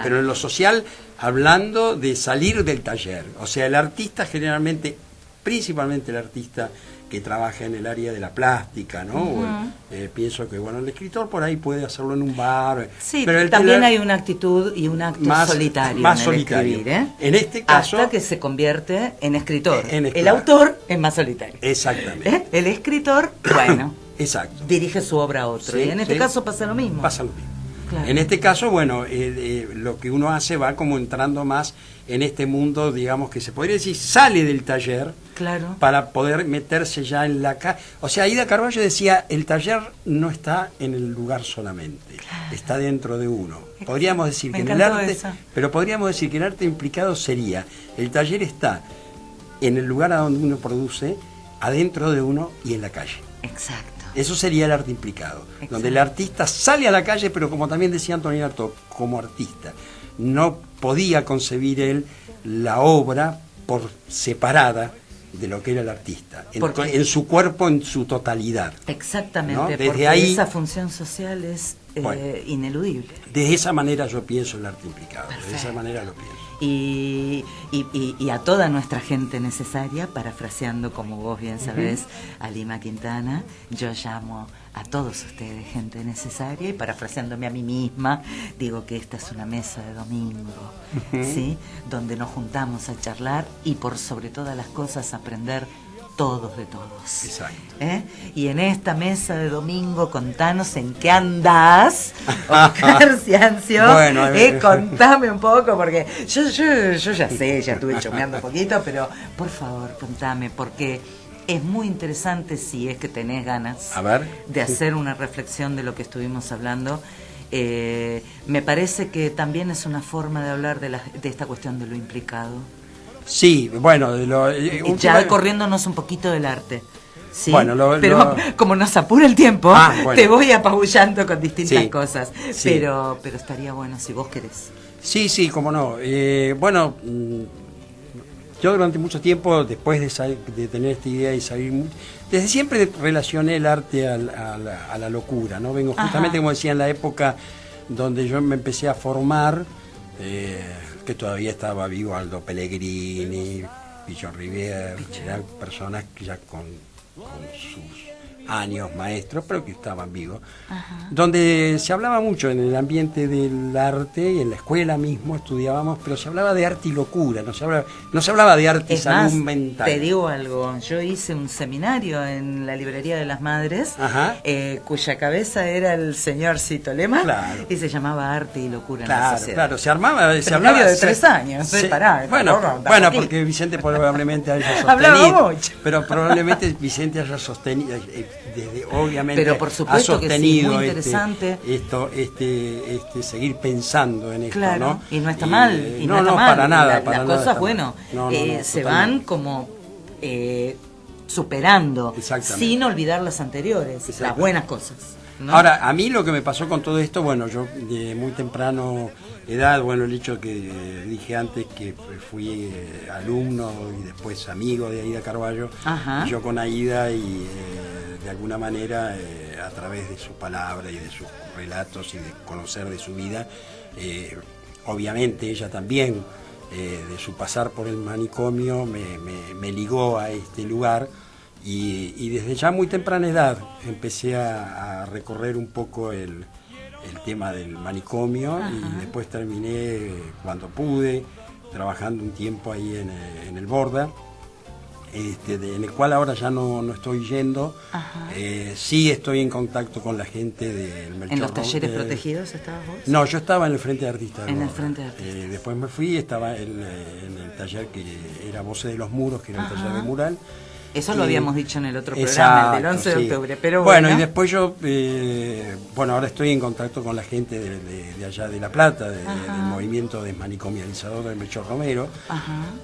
Speaker 3: pero en lo social hablando de salir del taller. O sea, el artista generalmente, principalmente el artista que trabaja en el área de la plástica, ¿no? Pienso que, bueno, el escritor por ahí puede hacerlo en un bar.
Speaker 1: Sí,
Speaker 3: pero
Speaker 1: también hay una actitud y un acto solitario
Speaker 3: más
Speaker 1: en
Speaker 3: solitario.
Speaker 1: escribir, ¿eh?
Speaker 3: En este caso...
Speaker 1: Hasta que se convierte en escritor. El
Speaker 3: claro.
Speaker 1: autor es más solitario.
Speaker 3: Exactamente.
Speaker 1: El escritor, bueno,
Speaker 3: exacto,
Speaker 1: dirige su obra a otro.
Speaker 3: Sí,
Speaker 1: y en este caso pasa lo mismo.
Speaker 3: Pasa lo mismo.
Speaker 1: Claro.
Speaker 3: En este caso, bueno, lo que uno hace va como entrando más en este mundo, digamos que se podría decir, sale del taller,
Speaker 1: claro,
Speaker 3: para poder meterse ya en la calle. O sea, Aida Carballo decía, el taller no está en el lugar solamente, claro, está dentro de uno. Podríamos decir que en el arte, pero podríamos decir que el arte implicado sería, el taller está en el lugar a donde uno produce, adentro de uno y en la calle.
Speaker 1: Exacto.
Speaker 3: Eso sería el arte implicado, donde el artista sale a la calle, pero como también decía Antonio Artaud, como artista. No podía concebir él la obra por separada de lo que era el artista, en su cuerpo, en su totalidad.
Speaker 1: Exactamente,
Speaker 3: ¿no? Desde
Speaker 1: porque
Speaker 3: ahí,
Speaker 1: esa función social es ineludible.
Speaker 3: De esa manera yo pienso el arte implicado,
Speaker 1: Perfecto.
Speaker 3: de esa manera lo pienso.
Speaker 1: Y a toda nuestra gente necesaria, parafraseando como vos bien sabés a Lima Quintana, yo llamo a todos ustedes gente necesaria, y parafraseándome a mí misma, digo que esta es una mesa de domingo, ¿sí? Donde nos juntamos a charlar y por sobre todas las cosas aprender todos de todos.
Speaker 3: Exacto.
Speaker 1: Y en esta mesa de domingo, contanos en qué andás, Oscar Ciancio.
Speaker 3: Bueno,
Speaker 1: contame un poco, porque yo ya sé, ya estuve chomeando un poquito, pero por favor, contame, porque es muy interesante, si es que tenés ganas de hacer una reflexión de lo que estuvimos hablando. Me parece que también es una forma de hablar de esta cuestión de lo implicado.
Speaker 3: Sí, bueno,
Speaker 1: ya corriéndonos un poquito del arte. ¿Sí?
Speaker 3: Bueno,
Speaker 1: pero como nos apura el tiempo,
Speaker 3: bueno,
Speaker 1: te voy apabullando con distintas cosas.
Speaker 3: Sí.
Speaker 1: Pero estaría bueno si vos querés.
Speaker 3: Sí, cómo no. Bueno, yo durante mucho tiempo, después de tener esta idea y salir, desde siempre relacioné el arte a la locura, ¿no? Vengo justamente, como decía, en la época donde yo me empecé a formar, que todavía estaba vivo Aldo Pellegrini, Pichón Rivière, eran personas que ya con sus años maestros, pero que estaban vivos, donde se hablaba mucho en el ambiente del arte, y en la escuela mismo estudiábamos, pero se hablaba de arte y locura, no se hablaba de arte y salud mental.
Speaker 1: Te digo algo, yo hice un seminario en la Librería de las Madres, cuya cabeza era el señor Cito Lema, y se llamaba Arte y Locura en la Sociedad.
Speaker 3: Claro, se hablaba
Speaker 1: de 3 años,
Speaker 3: bueno, porque Vicente probablemente haya sostenido,
Speaker 1: hablaba mucho,
Speaker 3: pero probablemente Vicente haya sostenido, obviamente,
Speaker 1: pero por supuesto
Speaker 3: ha sostenido
Speaker 1: que sí, muy interesante
Speaker 3: seguir pensando en esto,
Speaker 1: claro,
Speaker 3: ¿no?
Speaker 1: Y no está mal, y no está mal.
Speaker 3: Para nada,
Speaker 1: las cosas, bueno, se van como superando, sin olvidar las anteriores, las buenas cosas, ¿no?
Speaker 3: Ahora, a mí lo que me pasó con todo esto, bueno, yo de muy temprano edad, bueno, el hecho que dije antes que fui alumno y después amigo de Aida Carballo, y yo con Aida y de alguna manera a través de su palabra y de sus relatos y de conocer de su vida, obviamente ella también, de su pasar por el manicomio, me ligó a este lugar. Y desde ya muy temprana edad empecé a recorrer un poco el tema del manicomio, y después terminé, cuando pude, trabajando un tiempo ahí en el Borda, en el cual ahora ya no estoy yendo. Sí estoy en contacto con la gente del Melchor.
Speaker 1: ¿En los talleres protegidos estabas vos?
Speaker 3: No, yo estaba en el Frente de Artistas.
Speaker 1: En el Frente de Artistas.
Speaker 3: Después me fui, estaba en el taller que era Voces de los Muros, que era el taller de mural.
Speaker 1: Eso lo habíamos dicho en el otro programa, el del 11 de octubre. Pero
Speaker 3: bueno, y después yo, ahora estoy en contacto con la gente de allá de La Plata, del movimiento desmanicomializador del Melchor Romero.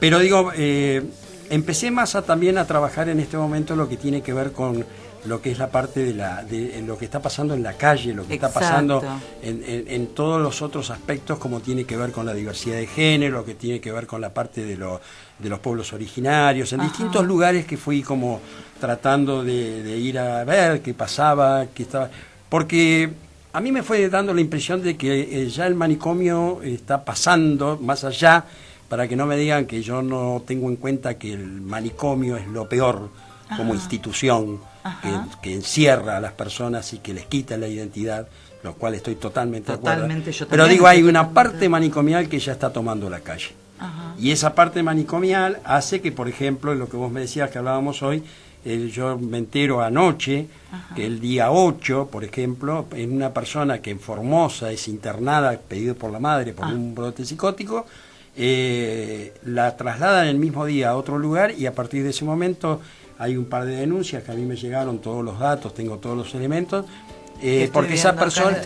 Speaker 3: Pero digo, empecé más también a trabajar en este momento lo que tiene que ver con lo que es la parte de lo que está pasando en la calle, lo que está pasando en todos los otros aspectos, como tiene que ver con la diversidad de género, que tiene que ver con la parte de los pueblos originarios, en distintos lugares que fui como tratando de ir a ver qué pasaba, qué estaba, porque a mí me fue dando la impresión de que ya el manicomio está pasando más allá, para que no me digan que yo no tengo en cuenta que el manicomio es lo peor como institución, que encierra a las personas y que les quita la identidad, lo cual estoy totalmente de acuerdo. Pero digo, hay una parte manicomial que ya está tomando la calle. Y esa parte manicomial hace que, por ejemplo, lo que vos me decías que hablábamos hoy, yo me entero anoche que el día 8, por ejemplo, en una persona que en Formosa es internada, pedido por la madre por un brote psicótico, la trasladan el mismo día a otro lugar, y a partir de ese momento hay un par de denuncias que a mí me llegaron todos los datos, tengo todos los elementos, porque esa persona,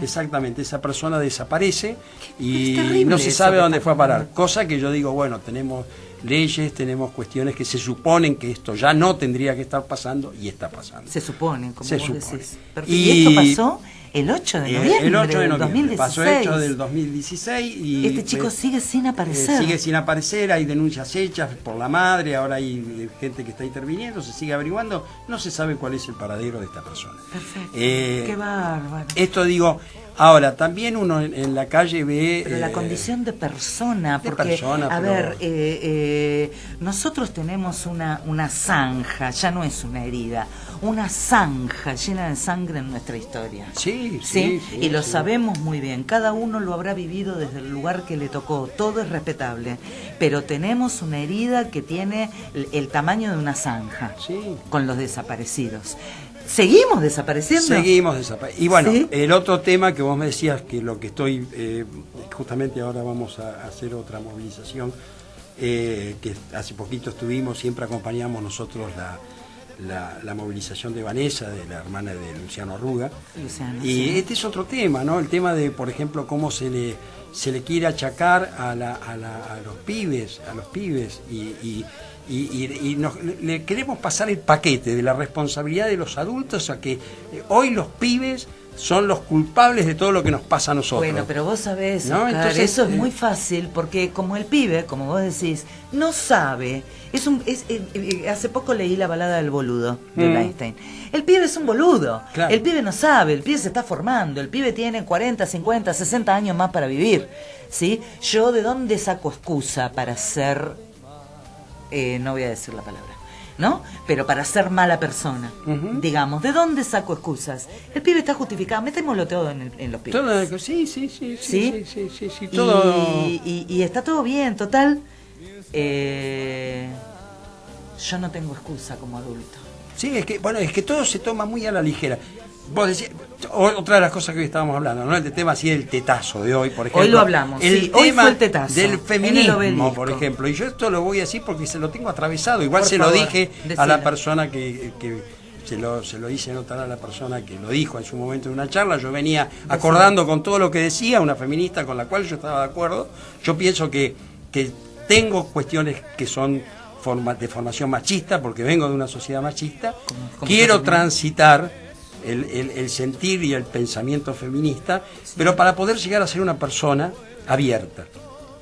Speaker 3: exactamente, esa persona desaparece y no se sabe dónde fue a parar, cosa que yo digo, bueno, tenemos leyes, tenemos cuestiones que se suponen que esto ya no tendría que estar pasando, y está pasando.
Speaker 1: Se supone, como vos decís. Y esto pasó el 8 de noviembre,
Speaker 3: el 8 de noviembre
Speaker 1: 2016.
Speaker 3: Pasó el 8 del 2016 y
Speaker 1: este chico sigue sin aparecer.
Speaker 3: Sigue sin aparecer, hay denuncias hechas por la madre, ahora hay gente que está interviniendo, se sigue averiguando, no se sabe cuál es el paradero de esta persona.
Speaker 1: Perfecto. Qué bárbaro.
Speaker 3: Esto digo, ahora también uno en la calle ve...
Speaker 1: Pero la condición de persona, porque, a ver, nosotros tenemos una zanja, ya no es una herida, una zanja llena de sangre en nuestra historia.
Speaker 3: Sí.
Speaker 1: Y lo sabemos muy bien, cada uno lo habrá vivido desde el lugar que le tocó, todo es respetable, pero tenemos una herida que tiene el tamaño de una zanja, con los desaparecidos. ¿Seguimos desapareciendo?
Speaker 3: Seguimos desapareciendo. Y bueno, el otro tema que vos me decías, que lo que estoy, justamente ahora vamos a hacer otra movilización, que hace poquito estuvimos, siempre acompañamos nosotros la movilización de Vanessa, de la hermana de Luciano Arruga. Y este es otro tema, ¿no? El tema de, por ejemplo, cómo se le quiere achacar a los pibes, y le queremos pasar el paquete de la responsabilidad de los adultos a que hoy los pibes son los culpables de todo lo que nos pasa a nosotros.
Speaker 1: Bueno, pero vos sabés,
Speaker 3: ¿no?
Speaker 1: Oscar,
Speaker 3: Entonces,
Speaker 1: eso es muy fácil, porque como el pibe, como vos decís, no sabe. Hace poco leí la balada del boludo de Einstein. El pibe es un boludo, claro. El pibe no sabe, el pibe se está formando, el pibe tiene 40, 50, 60 años más para vivir, ¿sí? Yo, ¿de dónde saco excusa para ser, no voy a decir la palabra, ¿no? Pero para ser mala persona, digamos, ¿de dónde saco excusas? El pibe está justificado, metémoslo todo en los pibes.
Speaker 3: Todo, sí, todo.
Speaker 1: Y está todo bien, total. Yo no tengo excusa como adulto.
Speaker 3: Sí, es que todo se toma muy a la ligera. Vos decís, otra de las cosas que hoy estábamos hablando, ¿no? El tema así del tetazo de hoy, por ejemplo.
Speaker 1: Hoy lo hablamos,
Speaker 3: el tema
Speaker 1: hoy fue el tetazo,
Speaker 3: del feminismo, por ejemplo. Y yo esto lo voy a decir porque se lo tengo atravesado. Igual por favor, lo dije a la persona que se lo hice notar a la persona que lo dijo en su momento en una charla. Yo venía acordando con todo lo que decía, una feminista con la cual yo estaba de acuerdo. Yo pienso que tengo cuestiones que son de formación machista, porque vengo de una sociedad machista. Quiero transitar el sentir y el pensamiento feminista, pero para poder llegar a ser una persona abierta.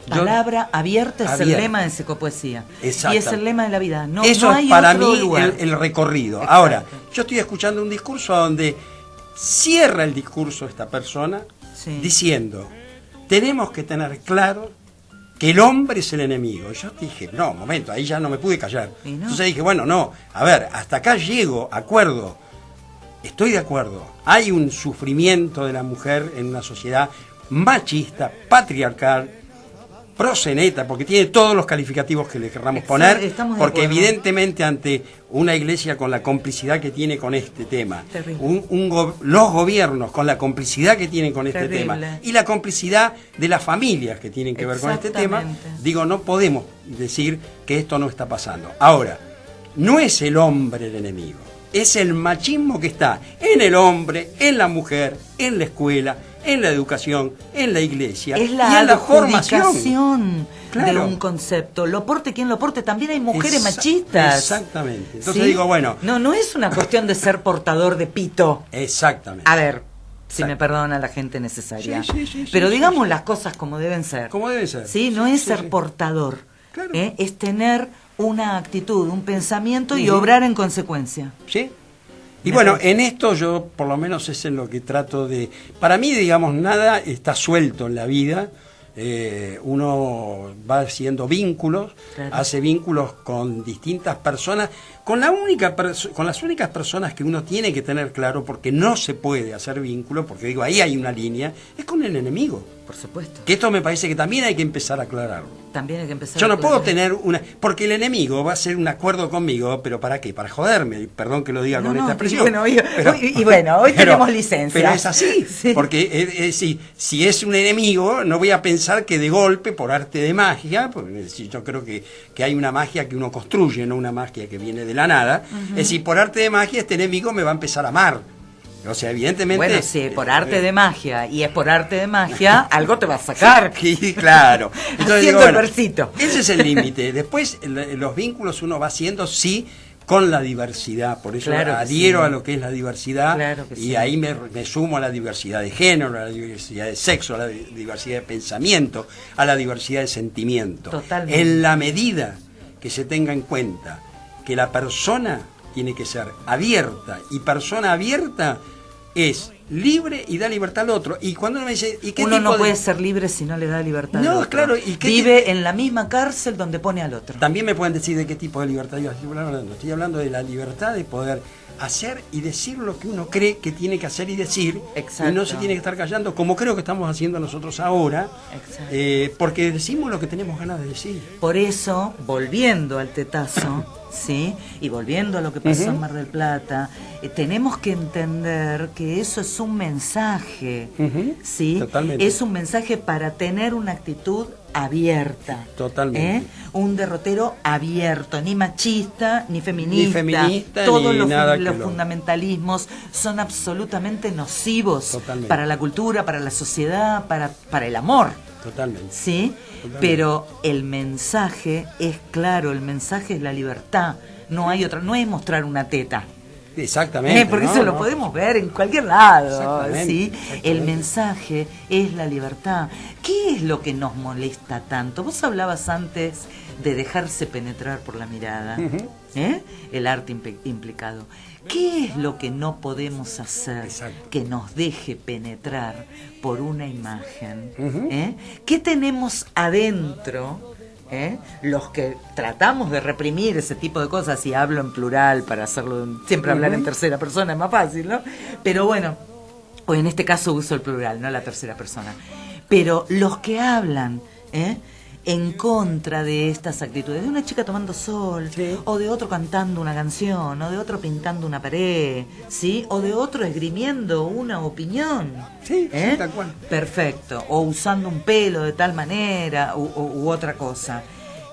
Speaker 1: Palabra abierta es el lema de Psicopoesía. Y es el lema de la vida. No,
Speaker 3: eso
Speaker 1: no hay
Speaker 3: es para
Speaker 1: otro
Speaker 3: mí
Speaker 1: lugar.
Speaker 3: el recorrido.
Speaker 1: Exacto.
Speaker 3: Ahora, yo estoy escuchando un discurso donde cierra el discurso esta persona diciendo: tenemos que tener claro que el hombre es el enemigo. Yo dije, no, un momento, ahí ya no me pude callar. ¿No? Entonces dije, bueno, no, a ver, hasta acá llego, acuerdo. Estoy de acuerdo. Hay un sufrimiento de la mujer en una sociedad machista, patriarcal, proseneta, porque tiene todos los calificativos que le querramos poner, porque evidentemente ante una iglesia con la complicidad que tiene con este tema, los gobiernos con la complicidad que tienen con este tema, y la complicidad de las familias que tienen que ver con este tema, digo, no podemos decir que esto no está pasando. Ahora, no es el hombre el enemigo, es el machismo que está en el hombre, en la mujer, en la escuela, en la educación, en la iglesia
Speaker 1: es
Speaker 3: y
Speaker 1: la
Speaker 3: en la formación.
Speaker 1: adjudicación
Speaker 3: Claro.
Speaker 1: de un concepto. Lo porte quien lo porte, también hay mujeres machistas.
Speaker 3: Exactamente. Entonces
Speaker 1: ¿Sí?
Speaker 3: digo, bueno.
Speaker 1: No es una cuestión de ser portador de pito.
Speaker 3: Exactamente.
Speaker 1: A ver, si
Speaker 3: Exacto.
Speaker 1: me perdona la gente necesaria.
Speaker 3: Sí,
Speaker 1: Pero
Speaker 3: sí,
Speaker 1: digamos
Speaker 3: sí.
Speaker 1: las cosas como deben ser.
Speaker 3: Como debe ser.
Speaker 1: Sí, no
Speaker 3: Sí,
Speaker 1: es
Speaker 3: sí,
Speaker 1: ser
Speaker 3: sí.
Speaker 1: portador.
Speaker 3: Claro.
Speaker 1: Es tener una actitud, un pensamiento y obrar en consecuencia.
Speaker 3: ¿Sí? Y bueno, en esto yo por lo menos es en lo que trato de... Para mí, digamos, nada está suelto en la vida. Uno va haciendo vínculos,
Speaker 1: Claro.
Speaker 3: hace vínculos con distintas personas, con las únicas personas que uno tiene que tener claro, porque no se puede hacer vínculos, porque digo, ahí hay una línea, es con el enemigo.
Speaker 1: Por supuesto.
Speaker 3: Que esto me parece que también hay que empezar a aclararlo.
Speaker 1: También hay que empezar
Speaker 3: Yo
Speaker 1: a
Speaker 3: no puedo
Speaker 1: aclarar.
Speaker 3: tener una... Porque el enemigo va a hacer un acuerdo conmigo, pero ¿para qué? Para joderme. Perdón que lo diga
Speaker 1: No,
Speaker 3: con
Speaker 1: no,
Speaker 3: esta expresión.
Speaker 1: bueno, y bueno, hoy tenemos licencia.
Speaker 3: Pero es así.
Speaker 1: Sí.
Speaker 3: Porque si es un enemigo, no voy a pensar que de golpe, por arte de magia, porque yo creo que hay una magia que uno construye, no una magia que viene de la nada. Es decir, por arte de magia este enemigo me va a empezar a amar. O sea, evidentemente...
Speaker 1: Bueno, sí, por arte de magia, y es por arte de magia, algo te va a sacar.
Speaker 3: Sí, claro. Entonces,
Speaker 1: Haciendo el versito.
Speaker 3: Ese es el límite. Después, los vínculos uno va haciendo, sí, con la diversidad. Por eso
Speaker 1: Claro que
Speaker 3: adhiero
Speaker 1: sí.
Speaker 3: a lo que es la diversidad.
Speaker 1: Claro que
Speaker 3: y
Speaker 1: sí.
Speaker 3: ahí me sumo a la diversidad de género, a la diversidad de sexo, a la diversidad de pensamiento, a la diversidad de sentimiento.
Speaker 1: Totalmente.
Speaker 3: En la medida que se tenga en cuenta que la persona tiene que ser abierta, y persona abierta es libre y da libertad al otro. Y cuando uno me dice, ¿y qué
Speaker 1: Uno
Speaker 3: tipo
Speaker 1: no
Speaker 3: de...?
Speaker 1: puede ser libre si no le da libertad
Speaker 3: No,
Speaker 1: al otro.
Speaker 3: claro, ¿y qué
Speaker 1: vive en la misma cárcel donde pone al otro.
Speaker 3: También me pueden decir de qué tipo de libertad yo estoy hablando. Estoy hablando de la libertad de poder hacer y decir lo que uno cree que tiene que hacer y decir.
Speaker 1: Exacto.
Speaker 3: Y no se tiene que estar callando, como creo que estamos haciendo nosotros ahora.
Speaker 1: Exacto.
Speaker 3: Porque decimos lo que tenemos ganas de decir.
Speaker 1: Por eso, volviendo al tetazo, ¿sí? Y volviendo a lo que pasó en Mar del Plata, tenemos que entender que eso es un mensaje, ¿sí?
Speaker 3: Totalmente.
Speaker 1: Es un mensaje para tener una actitud abierta.
Speaker 3: Totalmente.
Speaker 1: Un derrotero abierto, ni machista, ni feminista.
Speaker 3: Ni feminista,
Speaker 1: Todos
Speaker 3: ni
Speaker 1: los,
Speaker 3: nada
Speaker 1: los
Speaker 3: que lo-
Speaker 1: fundamentalismos son absolutamente nocivos
Speaker 3: Totalmente.
Speaker 1: para la cultura, para la sociedad, para el amor.
Speaker 3: Totalmente.
Speaker 1: Sí,
Speaker 3: Totalmente.
Speaker 1: pero el mensaje es claro, el mensaje es la libertad, no hay otra, no es mostrar una teta.
Speaker 3: Exactamente.
Speaker 1: Porque
Speaker 3: ¿no?
Speaker 1: eso lo
Speaker 3: ¿No?
Speaker 1: podemos ver en cualquier lado,
Speaker 3: Exactamente,
Speaker 1: ¿sí?
Speaker 3: exactamente.
Speaker 1: El mensaje es la libertad. ¿Qué es lo que nos molesta tanto? Vos hablabas antes de dejarse penetrar por la mirada, el arte implicado. ¿Qué es lo que no podemos hacer
Speaker 3: Exacto.
Speaker 1: que nos deje penetrar por una imagen? ¿Qué tenemos adentro? Los que tratamos de reprimir ese tipo de cosas, y hablo en plural para hacerlo, siempre hablar en tercera persona es más fácil, ¿no? Pero bueno, o en este caso uso el plural, no la tercera persona. Pero los que hablan en contra de estas actitudes, de una chica tomando sol,
Speaker 3: Sí.
Speaker 1: o de otro cantando una canción, o de otro pintando una pared, ¿sí? O de otro esgrimiendo una opinión.
Speaker 3: Sí, sí, tal cual.
Speaker 1: Perfecto. O usando un pelo de tal manera u otra cosa.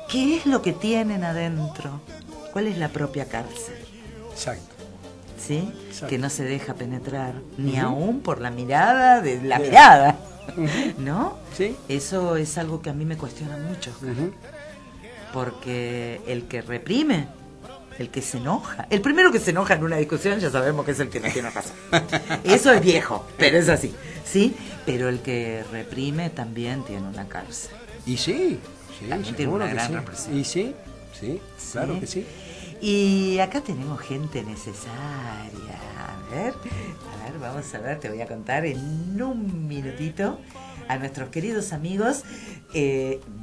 Speaker 1: ¿Qué es lo que tienen adentro? ¿Cuál es la propia cárcel?
Speaker 3: Exacto.
Speaker 1: ¿Sí?
Speaker 3: Exacto.
Speaker 1: Que no se deja penetrar, ni aún por la mirada de la mirada. ¿No?
Speaker 3: Sí.
Speaker 1: Eso es algo que a mí me cuestiona mucho. Porque el que reprime, el que se enoja, el primero que se enoja en una discusión ya sabemos que es el que no tiene razón. Eso es viejo, pero es así, ¿sí? Pero el que reprime también tiene una cárcel.
Speaker 3: Y sí,
Speaker 1: También tiene
Speaker 3: seguro
Speaker 1: una
Speaker 3: que
Speaker 1: gran
Speaker 3: sí.
Speaker 1: represión.
Speaker 3: Y sí, claro
Speaker 1: Sí.
Speaker 3: que sí.
Speaker 1: Y acá tenemos gente necesaria. A ver, vamos a ver, te voy a contar en un minutito a nuestros queridos amigos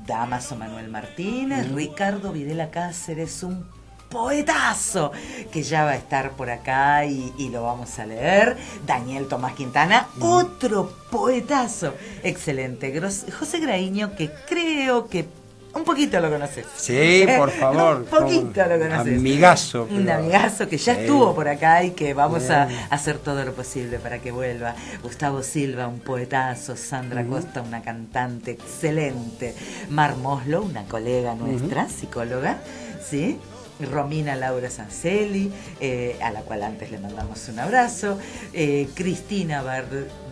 Speaker 1: Damaso Manuel Martínez, Ricardo Videla Cáceres, un poetazo que ya va a estar por acá y lo vamos a leer. Daniel Tomás Quintana, otro poetazo excelente. José Graíño, que creo que un poquito lo conoces.
Speaker 3: Sí, por favor.
Speaker 1: Un poquito lo conoces.
Speaker 3: Amigazo.
Speaker 1: Un
Speaker 3: pero-
Speaker 1: amigazo que ya
Speaker 3: Sí.
Speaker 1: estuvo por acá y que vamos a
Speaker 3: Bien.
Speaker 1: hacer todo lo posible para que vuelva. Gustavo Silva, un poetazo. Sandra Costa, una cantante excelente. Mar Moslo, una colega nuestra, psicóloga, ¿sí? Romina Laura Sancelli, a la cual antes le mandamos un abrazo, Cristina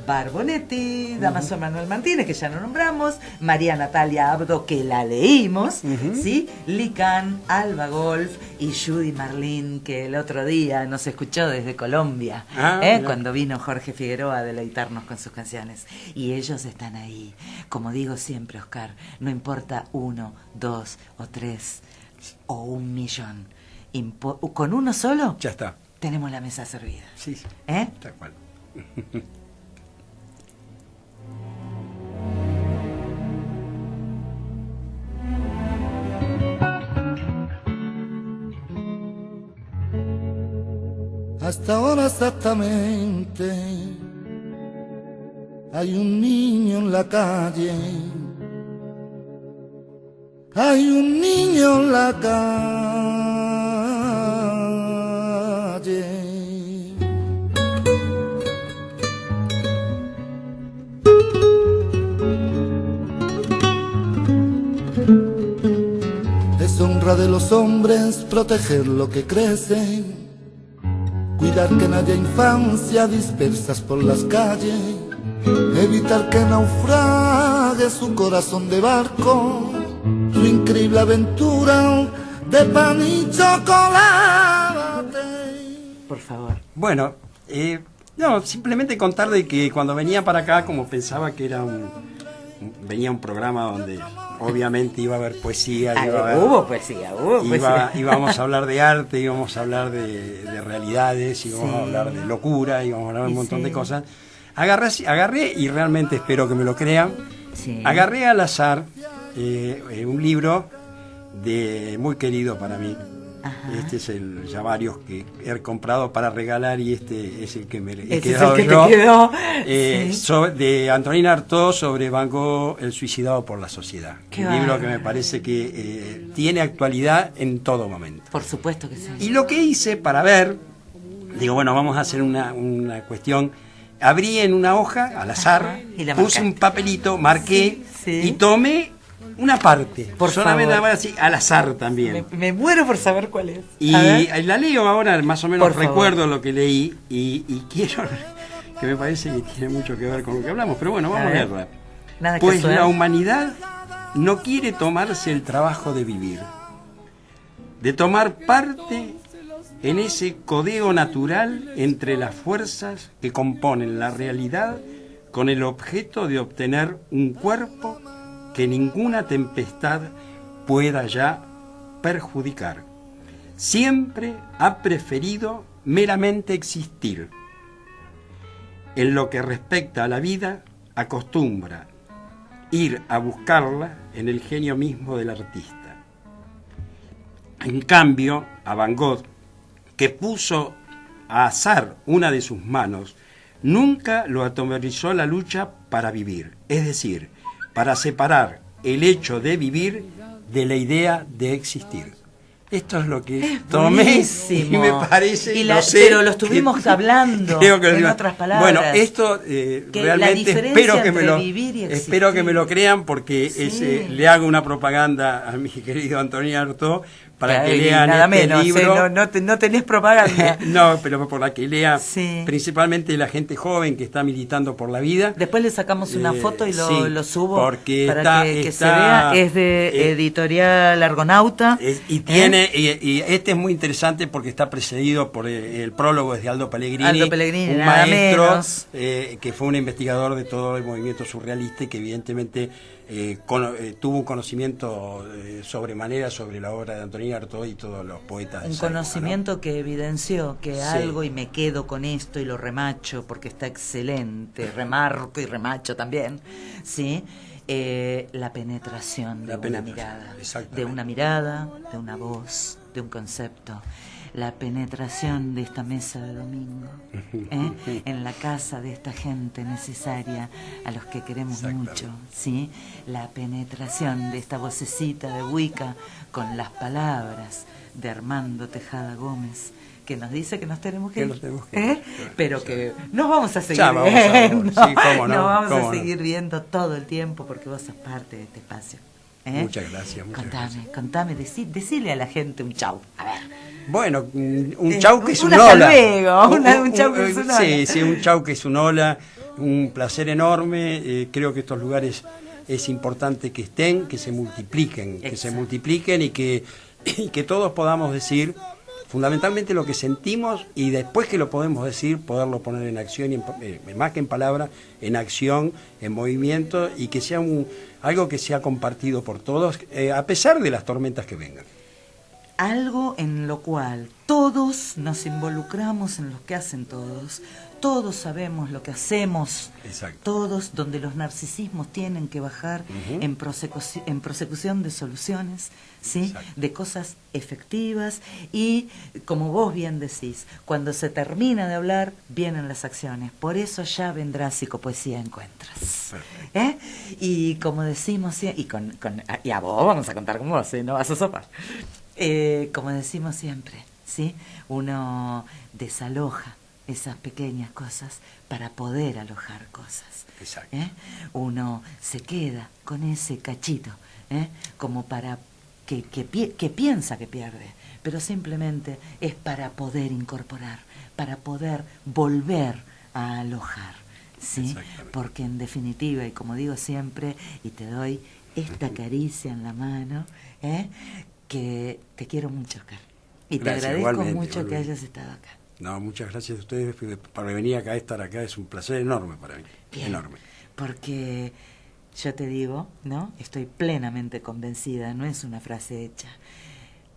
Speaker 1: Barbonetti, Damaso Manuel Martínez, que ya no nombramos, María Natalia Abdo, que la leímos, ¿sí? Lican, Alba Golf y Judy Marlín, que el otro día nos escuchó desde Colombia, cuando vino Jorge Figueroa a deleitarnos con sus canciones. Y ellos están ahí. Como digo siempre, Oscar, no importa 1, 2 o 3 o 1 millón. Con uno solo,
Speaker 3: ya está.
Speaker 1: Tenemos la mesa servida.
Speaker 3: Sí, sí. Tal cual.
Speaker 5: Hasta ahora exactamente hay un niño en la calle, hay un niño en la calle. Deshonra de los hombres proteger lo que crece, cuidar que no haya infancia dispersas por las calles, evitar que naufrague su corazón de barco, su increíble aventura de pan y chocolate.
Speaker 1: Por favor.
Speaker 3: Bueno, no, simplemente contar de que cuando venía para acá, como pensaba que era venía un programa donde obviamente iba a haber poesía,
Speaker 1: hubo poesía.
Speaker 3: Íbamos a hablar de arte, íbamos a hablar de realidades, íbamos a hablar de locura, íbamos a hablar de un montón de cosas. Agarré, y realmente espero que me lo crean, agarré al azar un libro muy querido para mí. Ajá. Este es ya varios que he comprado para regalar, y este es el que me he quedado yo. De Antonina Artaud, sobre Van Gogh, el suicidado por la sociedad. Un libro que me parece que tiene actualidad en todo momento.
Speaker 1: Por supuesto que sí.
Speaker 3: Y lo que hice para ver, digo, bueno, vamos a hacer una cuestión. Abrí en una hoja al azar, puse un papelito, marqué y tomé una parte, solamente así, al azar también.
Speaker 1: Me muero por saber cuál es.
Speaker 3: Y la leo ahora, más o menos recuerdo lo que leí, y quiero, que me parece que tiene mucho que ver con lo que hablamos, pero bueno, vamos a leerla. Pues la humanidad no quiere tomarse el trabajo de vivir, de tomar parte en ese codeo natural entre las fuerzas que componen la realidad, con el objeto de obtener un cuerpo que ninguna tempestad pueda ya perjudicar. Siempre ha preferido meramente existir. En lo que respecta a la vida, acostumbra ir a buscarla en el genio mismo del artista. En cambio, a Van Gogh, que puso a azar una de sus manos, nunca lo atemorizó la lucha para vivir, es decir, para separar el hecho de vivir de la idea de existir. Esto es lo que tomé y me parece,
Speaker 1: pero lo estuvimos hablando en otras palabras.
Speaker 3: Bueno, esto realmente espero que me lo crean, porque le hago una propaganda a mi querido Antonio Artaud para que lean
Speaker 1: nada
Speaker 3: este
Speaker 1: menos,
Speaker 3: libro.
Speaker 1: No tenés propaganda.
Speaker 3: No, pero para que lea principalmente la gente joven que está militando por la vida.
Speaker 1: Después le sacamos una foto y lo subo
Speaker 3: porque
Speaker 1: para que se vea. Es de Editorial Argonauta.
Speaker 3: Y este es muy interesante porque está precedido por el prólogo de Aldo Pellegrini, un maestro que fue un investigador de todo el movimiento surrealista y que evidentemente tuvo un conocimiento sobremanera sobre la obra de Antonio Artaud y todos los poetas.
Speaker 1: Un conocimiento, ¿no?, que evidenció que algo, y me quedo con esto y lo remacho porque está excelente, remarco y remacho también, ¿sí? La penetración de una mirada, de una voz, de un concepto. La penetración de esta mesa de domingo, en la casa de esta gente necesaria a los que queremos mucho, ¿sí? La penetración de esta vocecita de Wicca con las palabras de Armando Tejada Gómez, que nos dice que nos tenemos que ir, pero que nos vamos a seguir viendo, nos vamos a seguir viendo todo el tiempo, porque vos sos parte de este espacio.
Speaker 3: Muchas gracias.
Speaker 1: Contame, decile a la gente un chau. A ver.
Speaker 3: Bueno, un chau que es un
Speaker 1: hasta
Speaker 3: hola.
Speaker 1: Luego, un chau que es un hola.
Speaker 3: Sí, un chau que es un hola. Un placer enorme. Creo que estos lugares es importante que estén, que se multipliquen. Exacto. Que se multipliquen y que todos podamos decir fundamentalmente lo que sentimos, y después que lo podemos decir, poderlo poner en acción, más que en palabra, en acción, en movimiento, y que sea algo que sea compartido por todos, a pesar de las tormentas que vengan.
Speaker 1: Algo en lo cual todos nos involucramos en lo que hacen todos sabemos lo que hacemos. Exacto. Todos, donde los narcisismos tienen que bajar en prosecución de soluciones, ¿sí? De cosas efectivas, y como vos bien decís, cuando se termina de hablar, vienen las acciones. Por eso ya vendrá Psicopoesía Encuentras. Y como decimos, y a vos vamos a contar con vos, no vas a sopar. Como decimos siempre, ¿sí? Uno desaloja esas pequeñas cosas para poder alojar cosas. Exacto. Uno se queda con ese cachito, como para que piensa que pierde, pero simplemente es para poder incorporar, para poder volver a alojar, ¿sí? Porque en definitiva, y como digo siempre, y te doy esta caricia en la mano, que te quiero mucho, Oscar, y te agradezco mucho que hayas estado acá.
Speaker 3: No, muchas gracias a ustedes para venir acá, estar acá, es un placer enorme para mí. Bien, enorme.
Speaker 1: Porque yo te digo, ¿no? Estoy plenamente convencida, no es una frase hecha.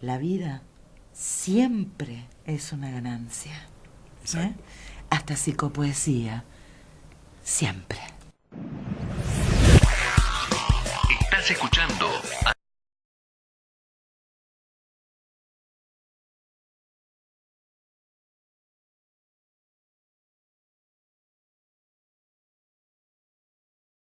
Speaker 1: La vida siempre es una ganancia. Hasta psicopoesía, siempre.
Speaker 7: Estás escuchando